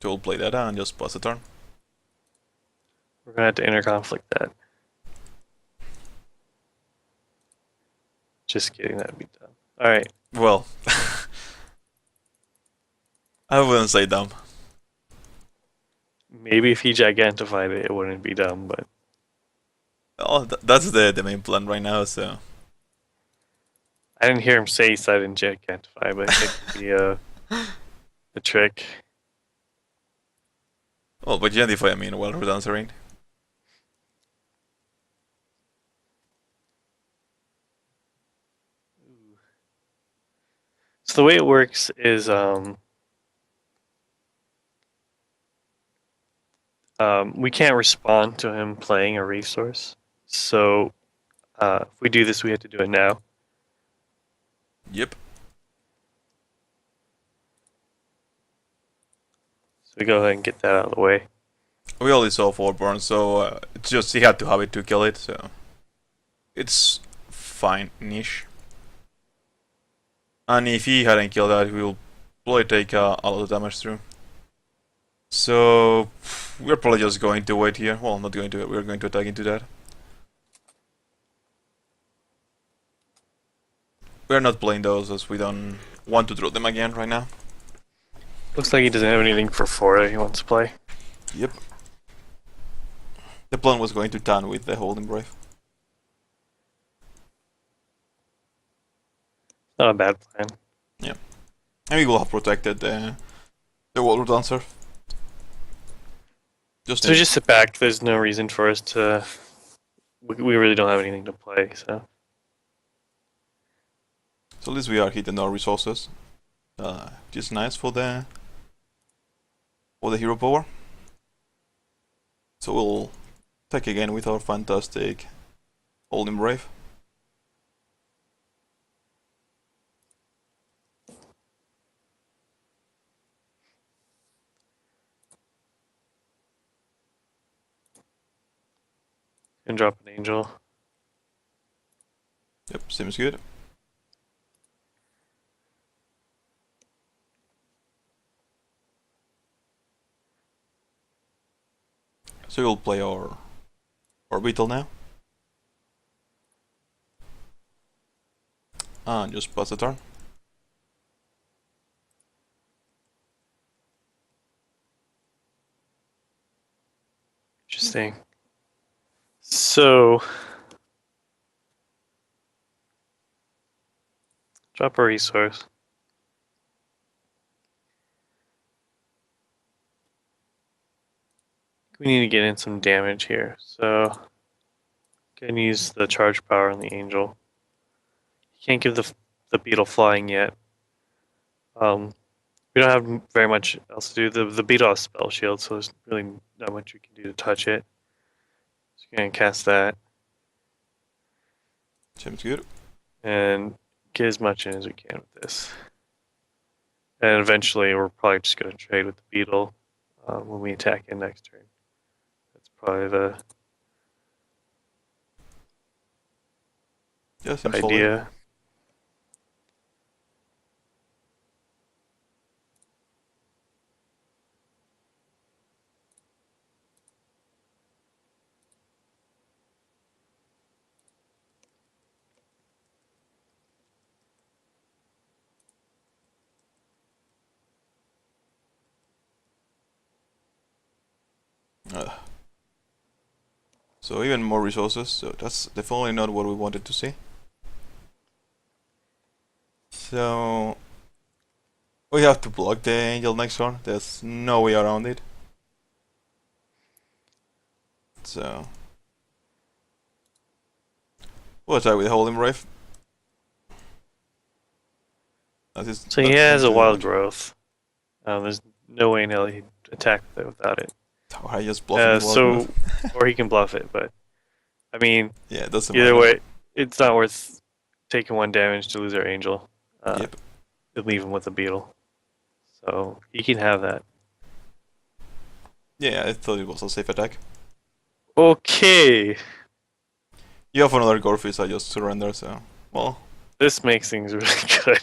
So we'll play that and just pass the turn. We're gonna have to interconflict that. Just kidding, that'd be dumb. Alright. Well, I wouldn't say dumb. Maybe if he gigantified it, it wouldn't be dumb, but... Oh, that's the main plan right now, so... I didn't hear him say so I didn't gigantify, but it could be a trick. Well, but gigantify, I mean, while we're answering. So the way it works is we can't respond to him playing a resource. So if we do this, we have to do it now. Yep. So we go ahead and get that out of the way. We only saw 4 burns, so it's just he had to have it to kill it, so it's fine-ish. And if he hadn't killed that, we'll probably take a lot of damage through. So we're probably just going to wait here. Well, not going to. We're going to attack into that. We're not playing those as we don't want to draw them again right now. Looks like he doesn't have anything for 4 that he wants to play. Yep. The plan was going to Tan with the Holding Brave. Not a bad plan. Yeah. And we will have protected the Water Dancer. So we just sit back. There's no reason for us to... We really don't have anything to play, so... So at least we are hitting our resources, which is nice for the hero power. So we'll attack again with our fantastic Holding Brave. And drop an angel. Yep, seems good. So we'll play our orbital now. And just pass the turn. Interesting. So drop a resource. We need to get in some damage here. So can use the charge power on the angel. You can't give the beetle flying yet. We don't have very much else to do. The beetle has spell shield, so there's really not much you can do to touch it. So you're gonna cast that Seems good. and get as much in as we can with this. And eventually, we're probably just gonna trade with the beetle when we attack in next turn. That's probably the Yeah, seems solid. idea. So even more resources, so that's definitely not what we wanted to see. So we have to block the angel next turn, there's no way around it. So we'll attack with Holding Brave. So he has a wild growth. There's no way in hell he'd attack without it. Or I just bluff him with wild growth. Or he can bluff it, but I mean, Yeah, it doesn't either matter. way, it's not worth taking 1 damage to lose our angel. Yep. And leave him with a beetle. So he can have that. Yeah, I thought it was a safe attack. Okay, You have another Gorfish, I just surrender, so well. this makes things really good.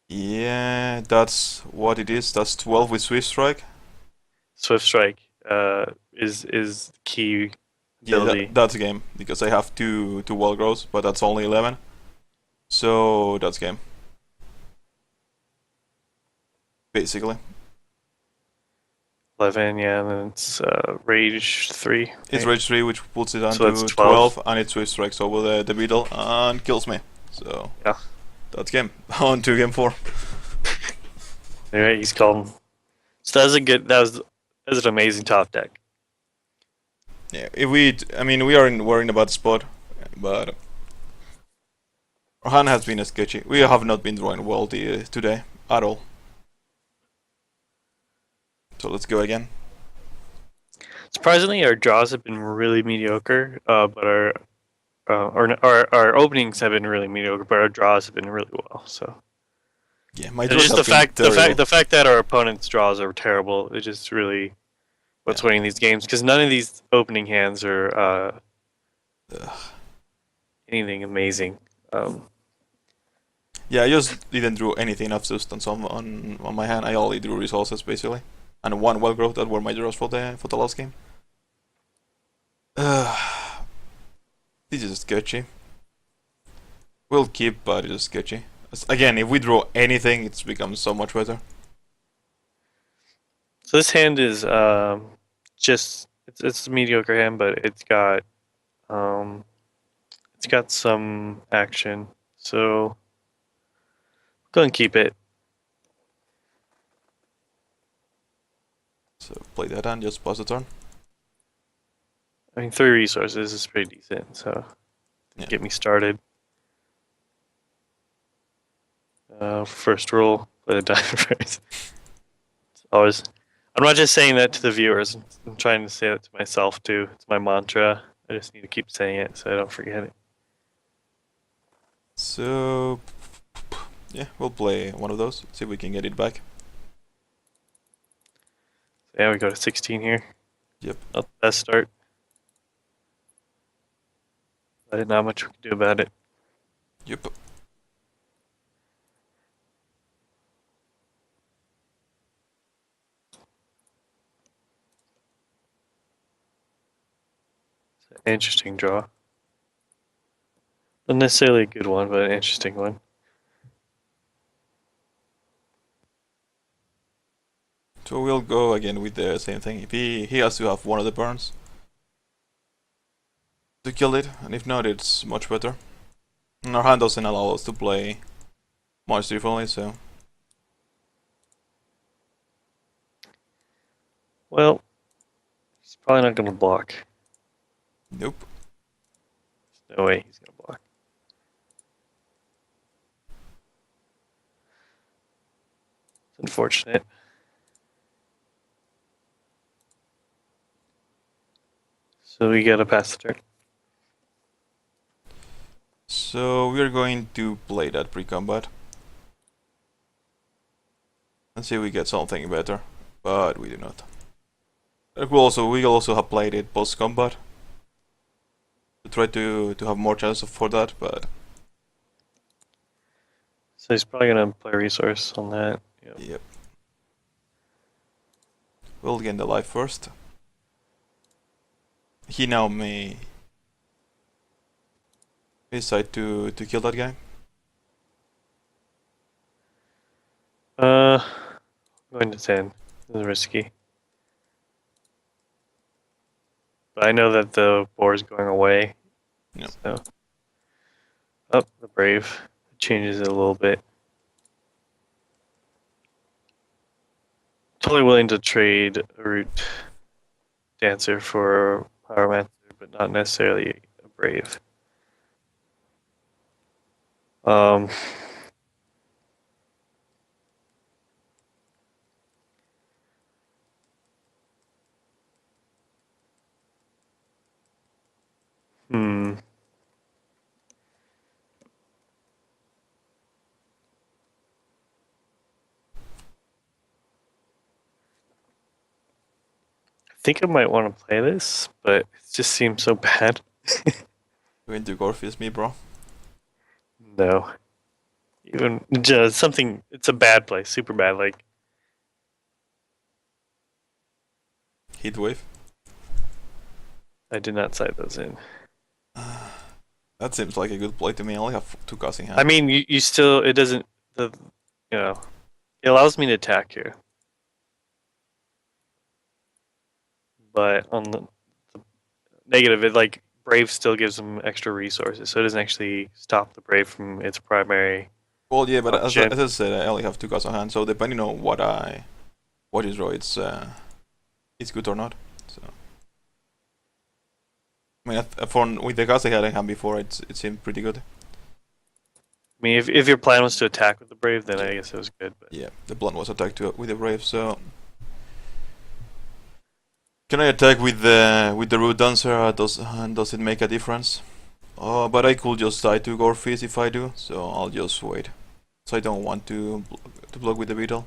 Yeah, that's what it is. That's 12 with Swift Strike. Swift Strike is key ability. Yeah, that's game because I have two wall growths, but that's only 11. So that's game. Basically, 11, yeah, and then it's Rage 3. it's right? Rage 3, which puts it down So to that's 12, 12. and it Swift Strikes over the beetle and kills me. So Yeah. that's game. On to game 4. Alright, he's called. So that was an amazing top deck. Yeah, if we're in a bad spot, but our hand has been sketchy. We have not been drawing well today at all. So let's go again. Surprisingly, our draws have been really mediocre, but our openings have been really mediocre, but our draws have been really well. So Yeah, my it's draws just have been terrible. the fact that our opponents' draws are terrible is just really what's winning these games because none of these opening hands are anything amazing. Yeah, I just didn't draw anything of substance on my hand. I only drew resources basically, and one well growth that were my draws for the last game. This is sketchy. We'll keep, but it's sketchy. Again, if we draw anything, it's become so much better. So this hand is just it's a mediocre hand, but it's got some action. So go and keep it. So play that and just pass the turn. I mean, 3 resources is pretty decent. So Yeah. get me started. First rule, play the diamond first. Always. I'm not just saying that to the viewers. I'm trying to say that to myself too. It's my mantra. I just need to keep saying it so I don't forget it. So yeah, we'll play one of those. See if we can get it back. So yeah, we go to 16 here. Yep. Not the best start. But not much we can do about it. Yep. Interesting draw. Not necessarily a good one, but an interesting one. So we'll go again with the same thing. If he has to have one of the burns to kill it, and if not, it's much better. And our hand doesn't allow us to play much differently, so Well, he's probably not going to block. nope. There's no way he's going to block. It's unfortunate. So we got to pass the turn. So we're going to play that pre-combat. And see if we get something better. But we do not. We also have played it post-combat. To try to have more chance for that, but So he's probably going to play resource on that. yep. We'll gain the life first. He now may decide to kill that guy. Going to 10. This is risky. But I know that the boar is going away. Yeah. So. Oh, the brave. It changes it a little bit. Totally willing to trade a root dancer for a pyromancer, but not necessarily a brave. I think I might want to play this, but it just seems so bad. Going to Gorfist me, bro. No. Even just something, it's a bad play, super bad. Like, Heatwave. I did not cite those in. That seems like a good play to me. I only have 2 casting hands. I mean, you still, it doesn't, it allows me to attack here. But on the negative, it like Brave still gives them extra resources, so it doesn't actually stop the Brave from its primary. Well, yeah, but as function. I said, I only have 2 casting hands, so depending on what you draw, it's good or not. So I mean, with the cast I had in hand before, it seemed pretty good. I mean, if your plan was to attack with the Brave, then I guess it was good. But yeah, the plan was attacked with the Brave, so. Can I attack with the Root Dancer? Does it make a difference? But I could just die to Gorfist if I do, so I'll just wait. So I don't want to block with the Beetle.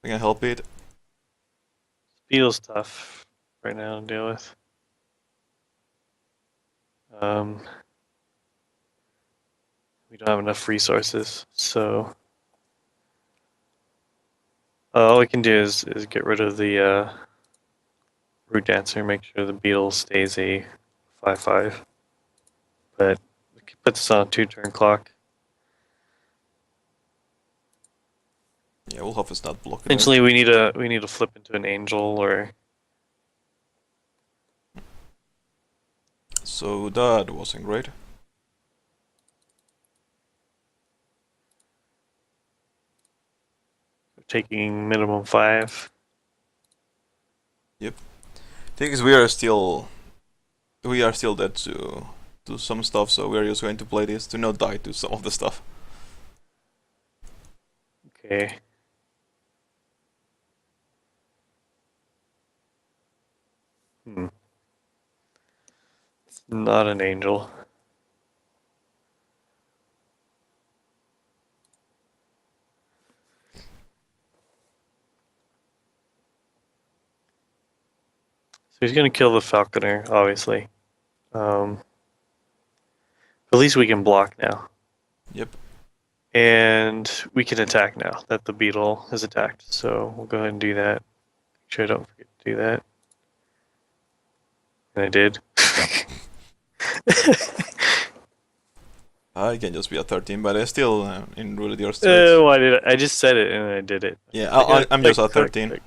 I can help it. Beetle's tough right now to deal with. We don't have enough resources, so all we can do is get rid of the Root Dancer, make sure the Beetle stays a 5/5. But we can put this on a 2-turn clock. Yeah, we'll have a not block. Essentially, we need to flip into an Angel or. So that wasn't great. Taking minimum 5. Yep. Thing is, we are still dead to some stuff, so we are just going to play this to not die to some of the stuff. Okay. Hmm. It's not an angel. So he's gonna kill the falconer, obviously. At least we can block now. Yep. And we can attack now that the beetle is attacked. So we'll go ahead and do that. Make sure I don't forget to do that. And I did. I can just be a 13, but it's still in really your streets. Why did I just said it and I did it. Yeah, I gotta I'm click, just a click, 13. click.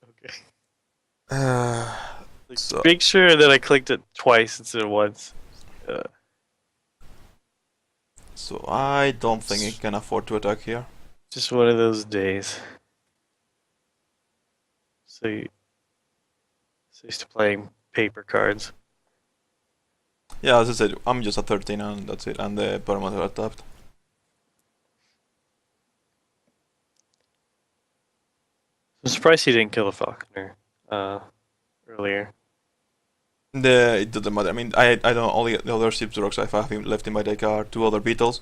Okay. Uh, so Make sure that I clicked it twice instead of once. Uh, so I don't think I can afford to attack here. just one of those days. So used to playing paper cards. Yeah, as I said, I'm just a 13 and that's it, and the parameter are tapped. I'm surprised he didn't kill the falconer earlier. It doesn't matter. I mean, I don't only the other ship rocks I have left in my deck are two other beetles,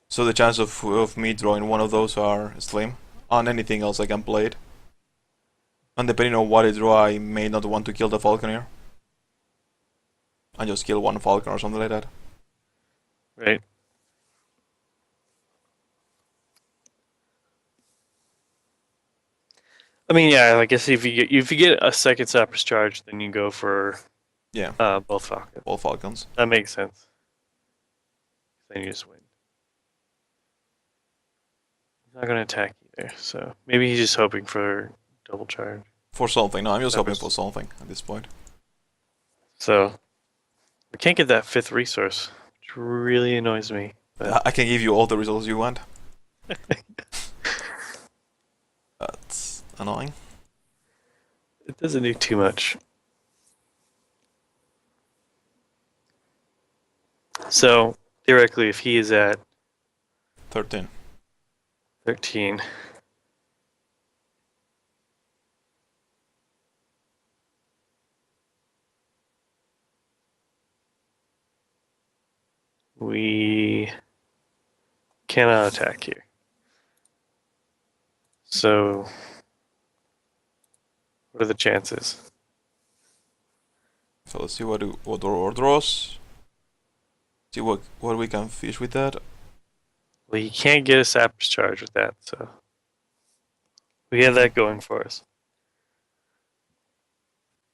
so the chance of me drawing one of those are slim. On anything else I can play it, and depending on what I draw, I may not want to kill the falconer, and just kill one falcon or something like that. Right. I mean, yeah. I guess if you get a second sappers charge, then you go for Yeah, both falcons. all falcons. That makes sense. Then you just win. He's not gonna attack either, so maybe he's just hoping for double charge. For something. No, I'm just hoping Sappers. for something at this point. So we can't get that fifth resource, which really annoys me. But I can give you all the results you want. That's annoying. it doesn't do too much. So theoretically, if he is at 13. 13, we cannot attack here. So what are the chances? So let's see what our draws. See what we can fish with that. Well, he can't get a sappers charge with that, so we have that going for us.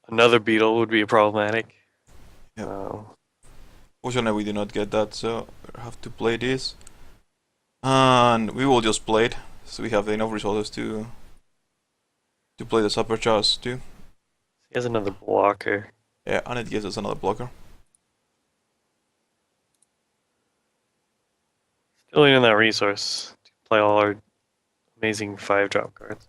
Another beetle would be problematic. Yep. Um, Fortunately, we did not get that, so we have to play this. And we will just play it, so we have enough resources to play the supercharge too. he has another blocker. Yeah, and it gives us another blocker. Still in that resource to play all our amazing 5-drop cards.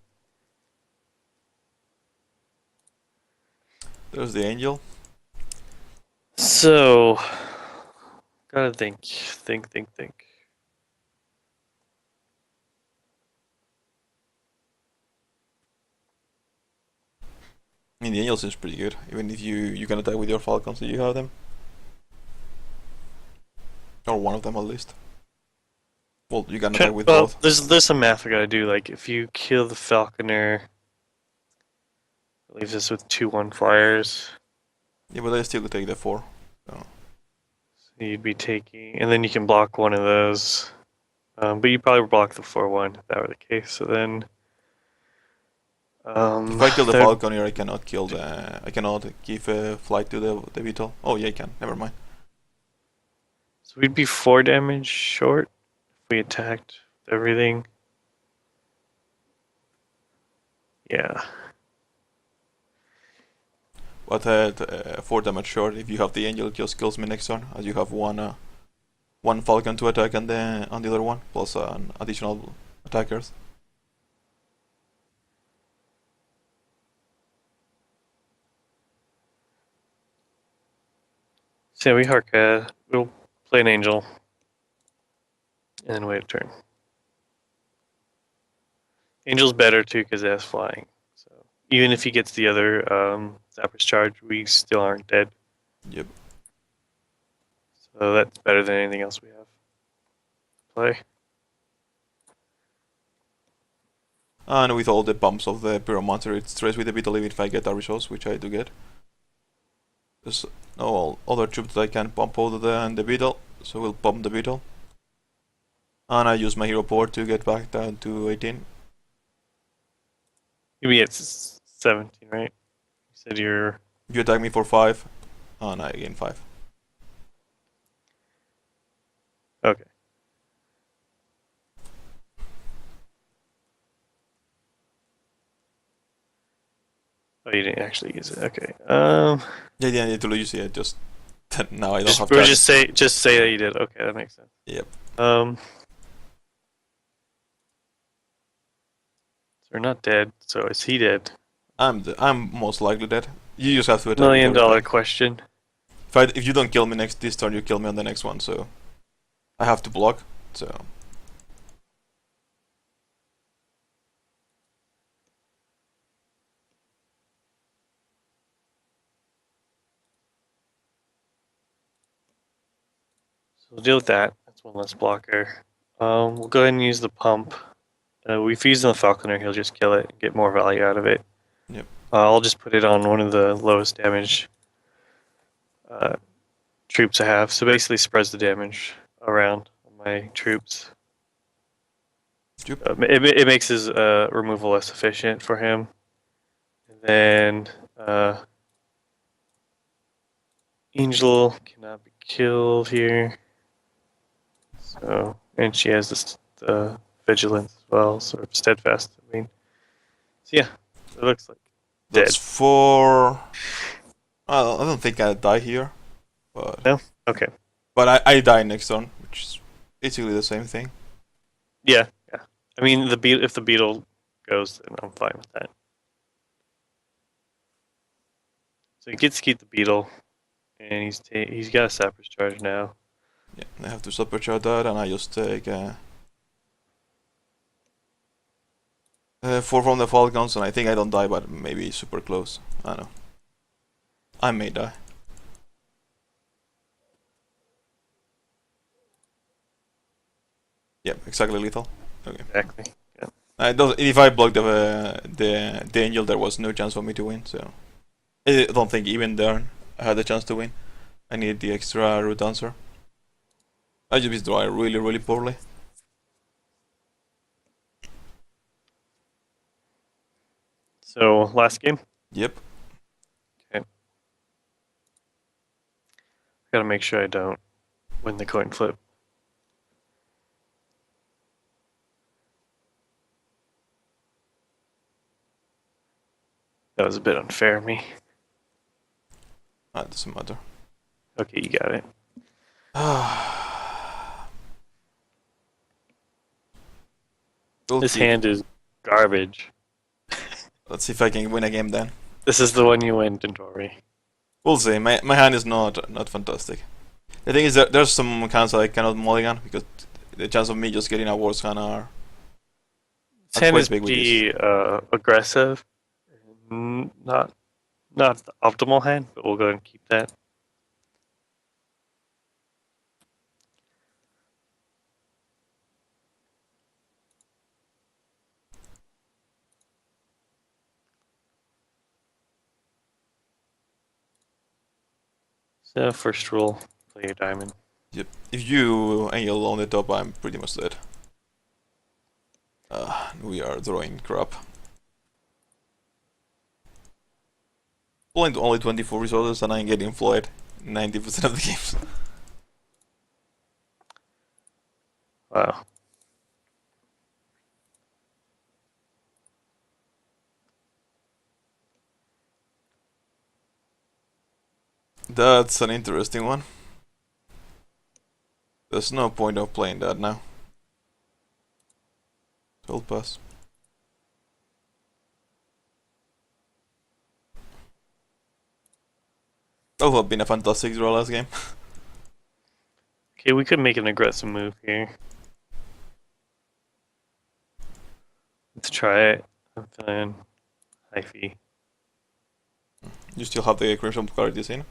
There's the angel. So, gotta think. I mean, the angel seems pretty good, even if you can attack with your falcons if you have them. Or one of them at least. Well, you can attack with Well, both. there's some math I gotta do. Like, if you kill the falconer, it leaves us with 2/1 flyers. Yeah, but I still could take the 4. So. So you'd be taking, and then you can block one of those. But you probably block the 4/1 if that were the case. So then, If I kill the falconer, I cannot kill the. I cannot give a flight to the beetle. Oh yeah, I can. Never mind. so we'd be 4 damage short if we attacked everything. Yeah. But 4 damage short. If you have the angel, it just kills me next turn, as you have one falcon to attack and the other one plus an additional attackers. So yeah, we Harka. We'll play an angel, and then wait a turn. Angel's better too because it has flying. So even if he gets the other Zapper's charge, we still aren't dead. Yep. So that's better than anything else we have to play. And with all the bumps of the Pyromancer, it's straight with the beetle even if I get a resource, which I do get. There's no other troops that I can pump out of the beetle, so we'll pump the beetle. And I use my hero power to get back down to 18. You mean it's 17, right? You said you're. You attack me for 5, and I gain 5. Okay. Oh, you didn't actually use it. Okay. Yeah, I need to use it. Just now I don't have or time. just say that you did. Okay, that makes sense. Yep. So they're not dead. So is he dead? I'm most likely dead. You just have to attack. $1 million question. If you don't kill me this turn, you kill me on the next one. So I have to block. So. So we'll deal with that. That's one less blocker. We'll go ahead and use the pump. We've used the Falconer. He'll just kill it and get more value out of it. Yep. I'll just put it on one of the lowest damage troops I have. So basically spreads the damage around my troops. Yep. It makes his removal less efficient for him. And then Angel cannot be killed here. So, and she has the vigilance as well, sort of steadfast. I mean, so yeah, it looks like dead. That's 4. I don't think I die here, but no. Okay. But I die next turn, which is basically the same thing. Yeah. I mean, if the beetle goes, then I'm fine with that. So he gets to keep the beetle, and he's got a sapper's charge now. Yeah, I have to supercharge that, and I just take 4 from the Falcons, and I think I don't die, but maybe super close. I don't know. I may die. Yep, exactly lethal. Okay. Exactly. Yeah. If I blocked the angel, there was no chance for me to win. So I don't think even there I had a chance to win. I needed the extra root answer. I just withdraw really poorly. So last game. Yep. Okay. Gotta make sure I don't win the coin flip. That was a bit unfair of me. It doesn't matter. Okay, you got it. This hand is garbage. Let's see if I can win a game then. This is the one you win, Dentori. We'll see. My hand is not fantastic. The thing is that there's some hands that I cannot mulligan because the chance of me just getting a worse hand are This hand quite is big with pretty aggressive. Not the optimal hand, but we'll go ahead and keep that. So first rule, play your diamond. Yep. If you angel on the top, I'm pretty much dead. We are drawing crap. Playing to only 24 resources and I'm getting flooded 90% of the games. Wow. That's an interesting one. There's no point of playing that now. I'll pass. That would have been a fantastic draw last game. Okay, we could make an aggressive move here. Let's try it. I'm feeling hyphy. You still have the Crimson card, you seen?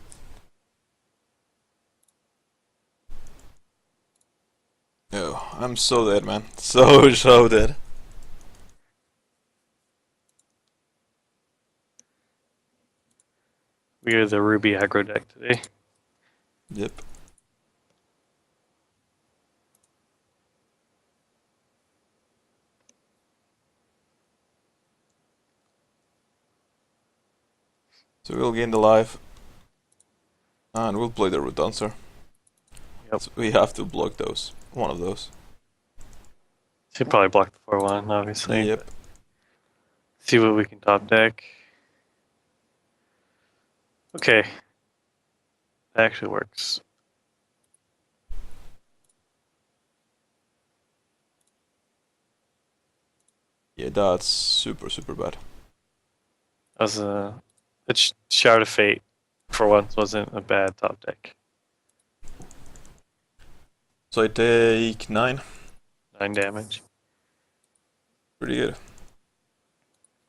Oh, I'm so dead, man. So dead. We are the Ruby aggro deck today. Yep. So we'll gain the life. And we'll play the Root Dancer. Yep. So we have to block those. One of those. Should probably block the 4-1, obviously. Yep. See what we can top deck. Okay. That actually works. Yeah, that's super bad. That was a Shard of Fate for once wasn't a bad top deck. So I take 9. 9 damage. Pretty good.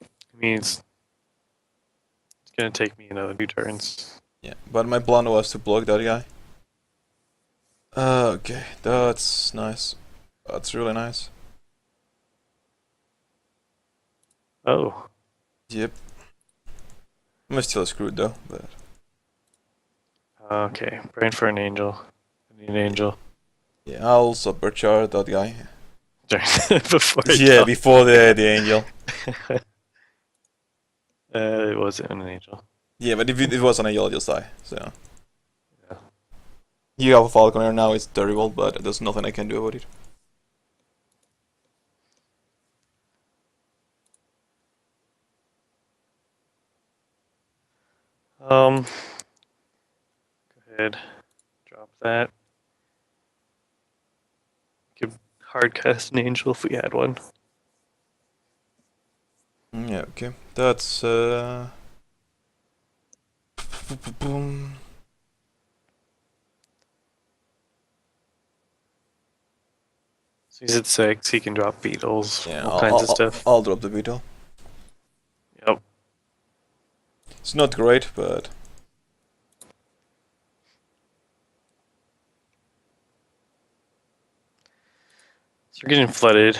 It means it's gonna take me another 2 turns. Yeah, but my plan was to block that guy. Okay, that's nice. That's really nice. Oh. Yep. I'm still screwed though, but Okay. Praying for an angel. I need an angel. yeah, I'll supercharge that guy. Before Yeah, before the angel. It wasn't an angel. Yeah, but if it was an angel, I'll just die. So Yeah. you have a Falconer now, it's terrible, but there's nothing I can do about it. Go ahead. Drop that. Could hard cast an angel if we had one. Yeah, okay. That's boom. So he's at 6. He can drop beetles, Yeah, all kinds of stuff. I'll drop the beetle. Yep. It's not great, but So we're getting flooded.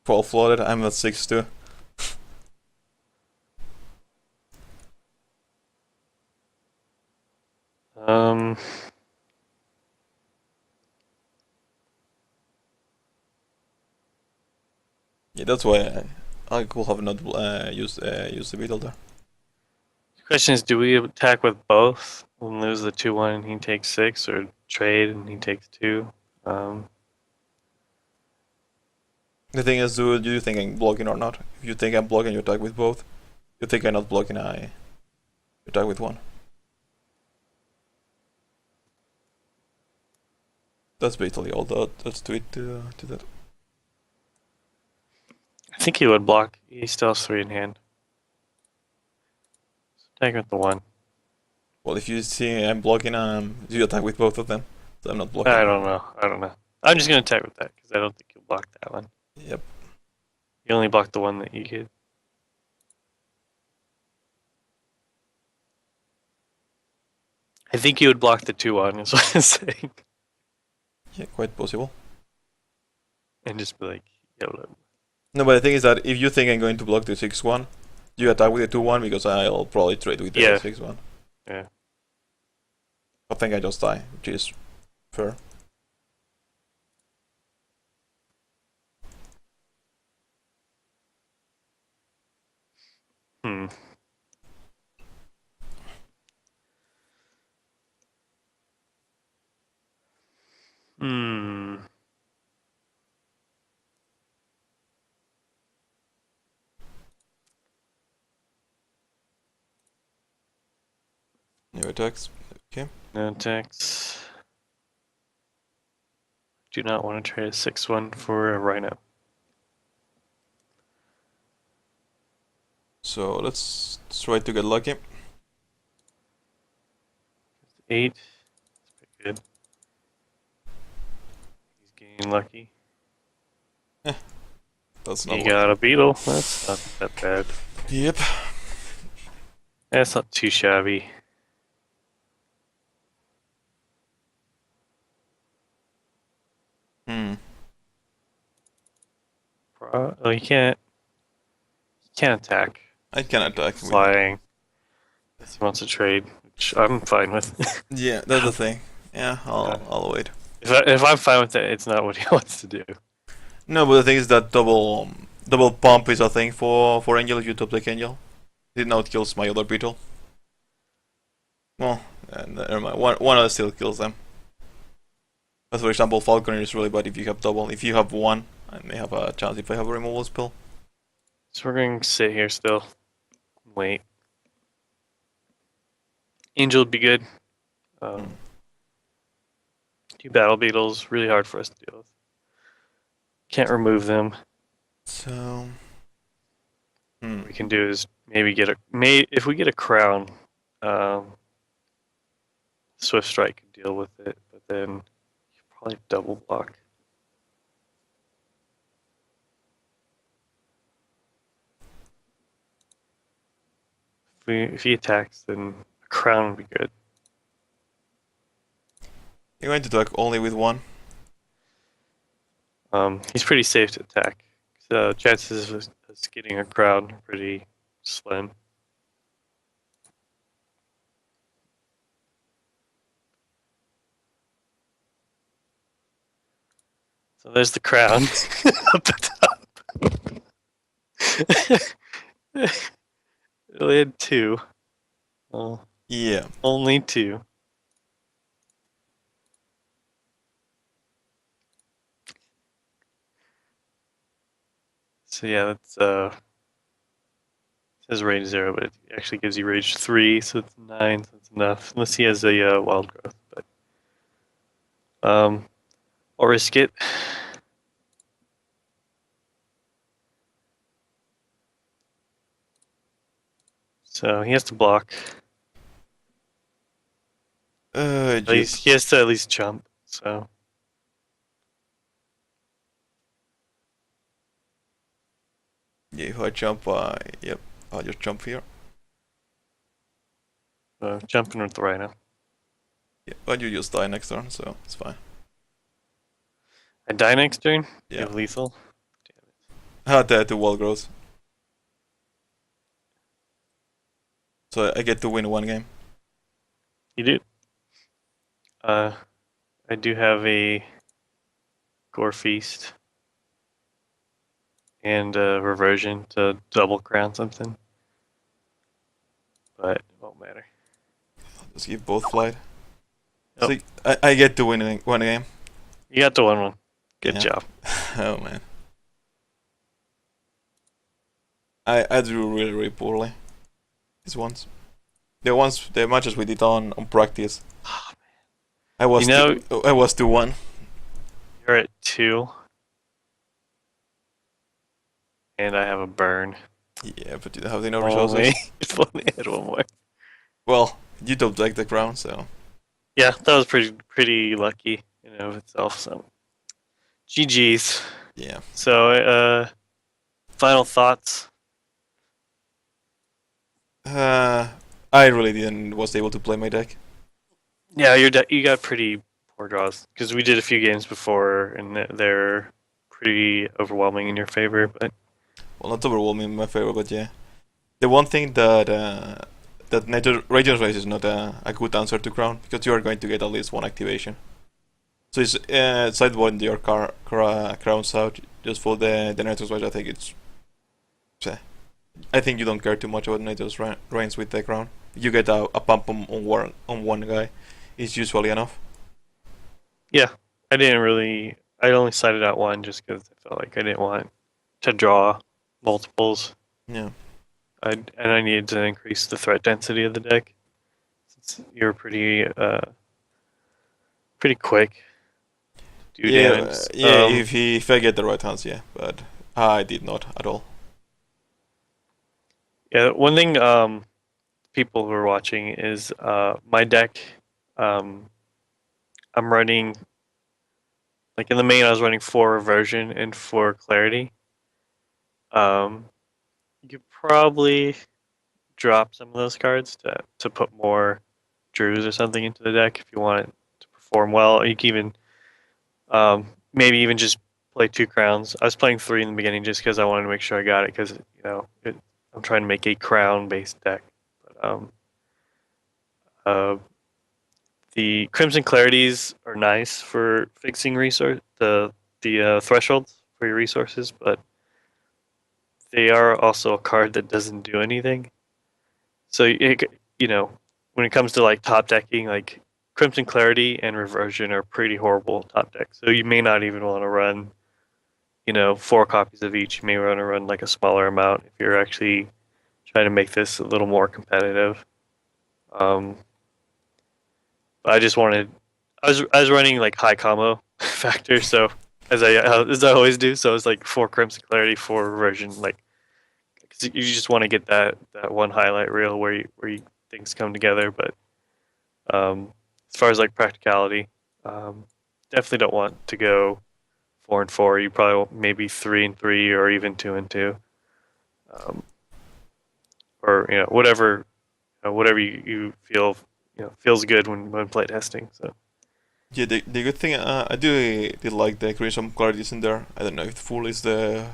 12 flooded. I'm at 6 too. Um. Yeah, that's why I could have not used the beetle there. The question is, do we attack with both and lose the 2-1 and he takes 6, or trade and he takes 2? The thing is, do you think I'm blocking or not? If you think I'm blocking, you attack with both. You think I'm not blocking, I attack with one. That's basically all that. Let's do it to that. I think he would block. He still has 3 in hand. So attack with the 1. Well, if you see I'm blocking, you attack with both of them. So I'm not blocking. I don't know. I'm just going to attack with that because I don't think he'll block that one. Yep. You only blocked the one that you could. I think he would block the 2-1 is what I'm saying. Yeah, quite possible. And just be like, yo, No, but the thing is that if you think I'm going to block the 6-1, you attack with the 2-1 because I'll probably trade with the 6-1. Yeah. I think I just die, which is fair. Hmm. Hmm. New attacks. Okay. No attacks. Do not want to trade a 6-1 for a rhino. So let's try to get lucky. 8. That's pretty good. He's getting lucky. Eh. That's not You what. got a beetle. That's not that bad. Yep. That's not too shabby. Hmm. Oh, you can't. You can't attack. I can attack with. Flying. Unless he wants to trade, which I'm fine with. Yeah, that's the thing. Yeah, Uh, I'll wait. if I'm fine with it, it's not what he wants to do. No, but the thing is that double pump is a thing for Angel if you top deck Angel. It now kills my other beetle. Well, never mind. One other still kills them. But for example, Falconer is really bad if you have double. If you have one, I may have a chance if I have a removal spell. So we're going to sit here still. Wait. Angel would be good. Hmm. Two battle beetles, really hard for us to deal with. Can't remove them. So, What we can do is maybe if we get a crown, um, Swift Strike can deal with it, but then you probably double block. If he attacks, then a crown would be good. you're going to attack only with one. He's pretty safe to attack. So chances of us getting a crown are pretty slim. So there's the crown up the top. It only had two. Well, Yeah. only two. So yeah, that's it says rage 0, but it actually gives you rage 3, so it's 9, so it's enough. Unless he has a wild growth, but I'll risk it. So he has to block. At least he has to at least jump. So Yeah, if I jump, yep, I'll just jump here. jumping with the rhino. Yeah, but you just die next turn, so it's fine. I die next turn. You Yeah. have lethal. Had the wall growth, so I get to win one game. You do. I do have a gore feast and a reversion to double crown something, but it won't matter. Just give both flight. Oh, So I get to win one game. you got the one. Good Yeah. job. Oh man. I drew really poorly. These ones. The matches we did on practice. I was You know, I was 2-1. you're at 2, and I have a burn. Yeah, but you don't have enough Only, resources. if only I had one more. Well, you don't like the crown, so Yeah, that was pretty lucky in and of itself. So, GG's. yeah. So, final thoughts. Uh, I really didn't was able to play my deck. Yeah, you got pretty poor draws because we did a few games before, and they're pretty overwhelming in your favor. But Well, not overwhelming in my favor, but yeah. The one thing that that Nature Radiance Race is not a good answer to crown because you are going to get at least one activation. So it's sideboard your crowns out just for the Nature Race. I think it's. I think you don't care too much about Nature's Reigns with the crown. You get a pump on one guy. It's usually enough. yeah, I didn't really. I only cited out one just because I felt like I didn't want to draw multiples. Yeah. And I needed to increase the threat density of the deck. Since you're pretty quick. Do Yeah, damage. yeah. If I get the right hands, yeah. But I did not at all. Yeah, one thing people who are watching is my deck. Um, I'm running like in the main. I was running 4 reversion and 4 clarity, You could probably drop some of those cards to put more Drews or something into the deck if you want it to perform well. You can even maybe even just play 2 crowns. I was playing 3 in the beginning just because I wanted to make sure I got it because I'm trying to make a crown based deck. But uh, the Crimson Clarities are nice for fixing the thresholds for your resources, but they are also a card that doesn't do anything. So when it comes to like top decking, like Crimson Clarity and Reversion are pretty horrible top decks. So you may not even want to run 4 copies of each. You may want to run like a smaller amount if you're actually trying to make this a little more competitive. Um, I just wanted, I was running like high combo factor, so as I always do. So it's like 4 Crimson Clarity, 4 Reversion, like cause you just want to get that one highlight reel where things come together. But as far as like practicality, um, definitely don't want to go 4-4. You probably want maybe 3-3 or even 2-2, um, or whatever you feel feels good when play testing. So Yeah, the good thing I did like the create some clarities in there. I don't know if full is the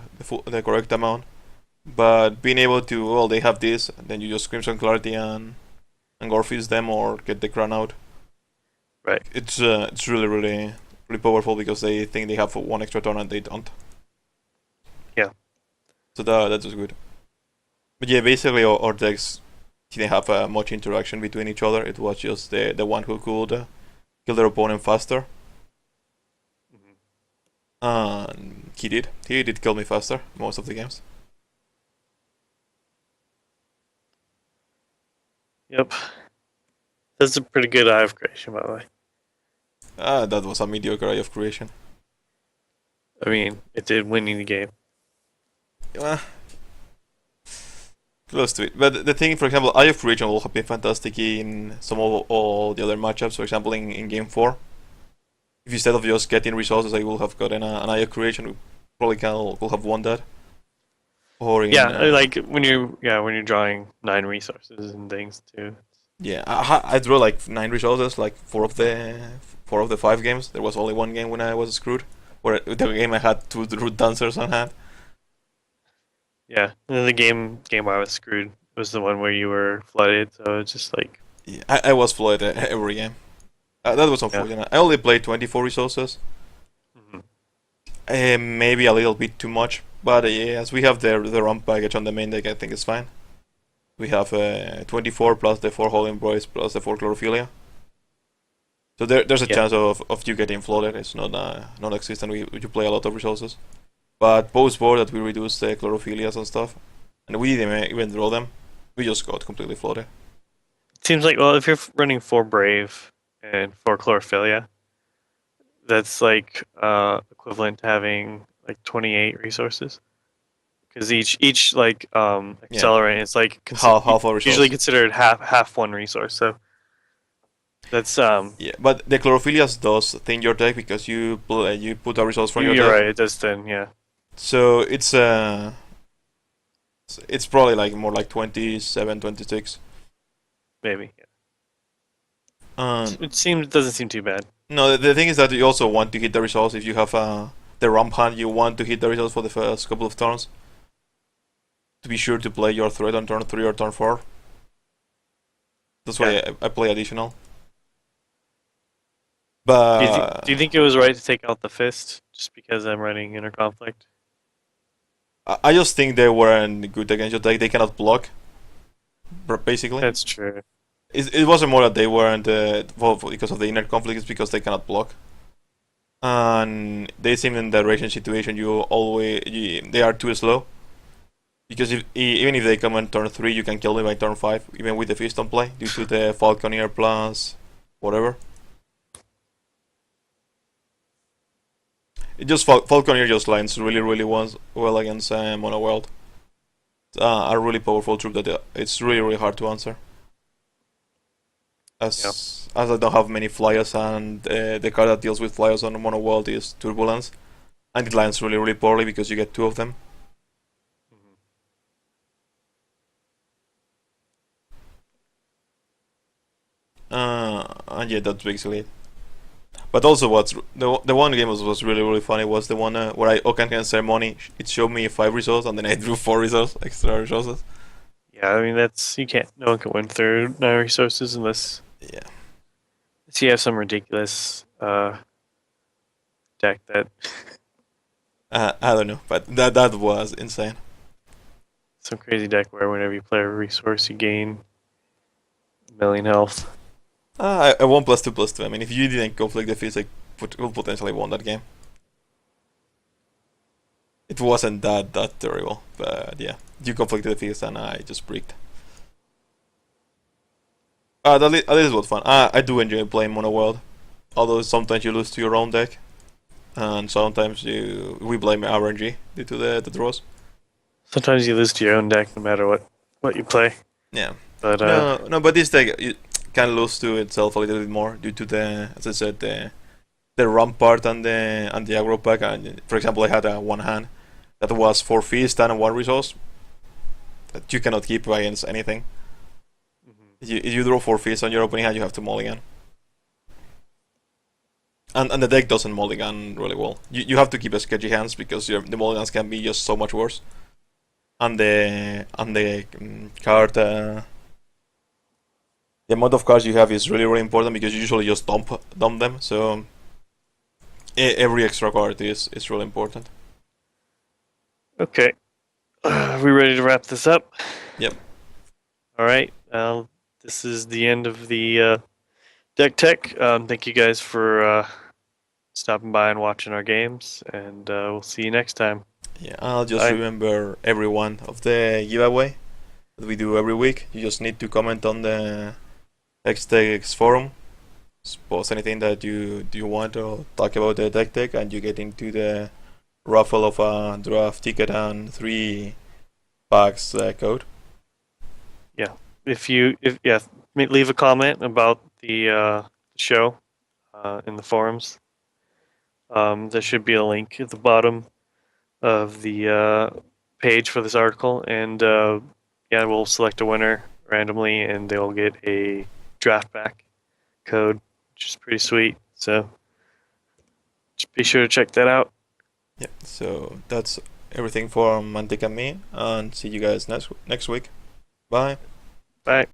correct amount, but being able to, well, they have this, and then you just Crimson Clarity and Gorfist them or get the crown out. right, It's really powerful because they think they have 1 extra turn and they don't. yeah, So that's just good. But yeah, basically our decks didn't have much interaction between each other. It was just the one who could kill their opponent faster. hmm And he did. He did kill me faster most of the games. yep. That's a pretty good eye of creation, by the way. That was a mediocre Eye of Creation. I mean, it did win you the game. Uh, Close to it. But the thing, for example, Eye of Creation will have been fantastic in some of all the other matchups. For example, in Game 4, if instead of just getting resources, I will have gotten an Eye of Creation, we probably could have won that. Or in Yeah, like when you're drawing 9 resources and things too. yeah, I drew like 9 resources, like four of the 5 games. There was only one game when I was screwed, where the game I had 2 root dancers on hand. Yeah, and then the game where I was screwed was the one where you were flooded. So it's just like Yeah, I was flooded every game. That was yeah, unfortunate. I only played 24 resources. hmm Maybe a little bit too much, but yeah, as we have the ramp package on the main deck, I think it's fine. We have 24 plus the 4 Holy Embrace plus the 4 Chlorophilia. So there's a yeah. chance of you getting flooded. It's not non-existent. You play a lot of resources. But post-board that we reduced the Chlorophilias and stuff, and we didn't even draw them, we just got completely flooded. It seems like well, if you're running 4 Brave and 4 Chlorophilia, that's like equivalent to having like 28 resources. Because each like Yeah, accelerant is like half a usually resource. considered half one resource. So that's Yeah, but the Chlorophilias does thin your deck because you put a resource from your you're deck. right. It does thin. Yeah, So it's probably like more like 27, 26. maybe. Yeah. Um, It doesn't seem too bad. no, the thing is that you also want to hit the results. If you have the ramp hand, you want to hit the results for the first couple of turns to be sure to play your threat on turn 3 or turn 4. That's why Yeah. I play additional. Do you But think it was right to take out the fist just because I'm running inner conflict? I just think they weren't good against your deck. They cannot block, basically. That's true. It wasn't more that they weren't because of the inner conflict. It's because they cannot block. And they seem in the raging situation. They are too slow. Because even if they come on turn 3, you can kill them by turn 5, even with the fist on play, due to the Falconeer plus whatever. It just Falconeer just lines really well against Mono World. A really powerful troop that it's really hard to answer. Yeah. As I don't have many flyers, and the card that deals with flyers on Mono World is Turbulence, and it lands really poorly because you get 2 of them. and yeah, that's basically it. But also, what's the one game was really funny was the one where I Okan ceremony. It showed me 5 results, and then I drew 4 results, extra resources. Yeah, I mean that's you can't. No one can win through 9 resources unless Yeah, you have some ridiculous deck that I don't know, but that was insane. some crazy deck where whenever you play a resource you gain 1,000,000 health. I won +2/+2. I mean, if you didn't conflict the fields, I could potentially won that game. It wasn't that terrible, but yeah, you conflicted the fields and I just bricked. At least it was fun. I do enjoy playing Mono World, although sometimes you lose to your own deck, and sometimes we blame RNG due to the draws. Sometimes you lose to your own deck no matter what you play. Yeah. But No, but this deck you can lose to itself a little bit more due to the, as I said, the rampart and the aggro pack. And for example, I had a one hand that was 4 feast and 1 resource that you cannot keep against anything. If you draw 4 feast on your opening hand, you have to mulligan. And the deck doesn't mulligan really well. You have to keep a sketchy hands because the mulligans can be just so much worse. And the card, the amount of cards you have is really important because you usually just dump them. So every extra card is really important. okay, are we ready to wrap this up? Yep. All right. This is the end of the Decktech. Thank you guys for stopping by and watching our games, and we'll see you next time. Yeah, I'll just Bye. remember every one of the giveaway that we do every week. You just need to comment on the Hextechs forum, post anything that you want to talk about the Decktech, and you get into the raffle of a draft ticket and 3 packs code. If leave a comment about the show in the forums. There should be a link at the bottom of the page for this article, and we'll select a winner randomly, and they'll get a draft back code, which is pretty sweet. So just be sure to check that out. Yeah, so that's everything for Mantic and me, and see you guys next week. Bye. Bye.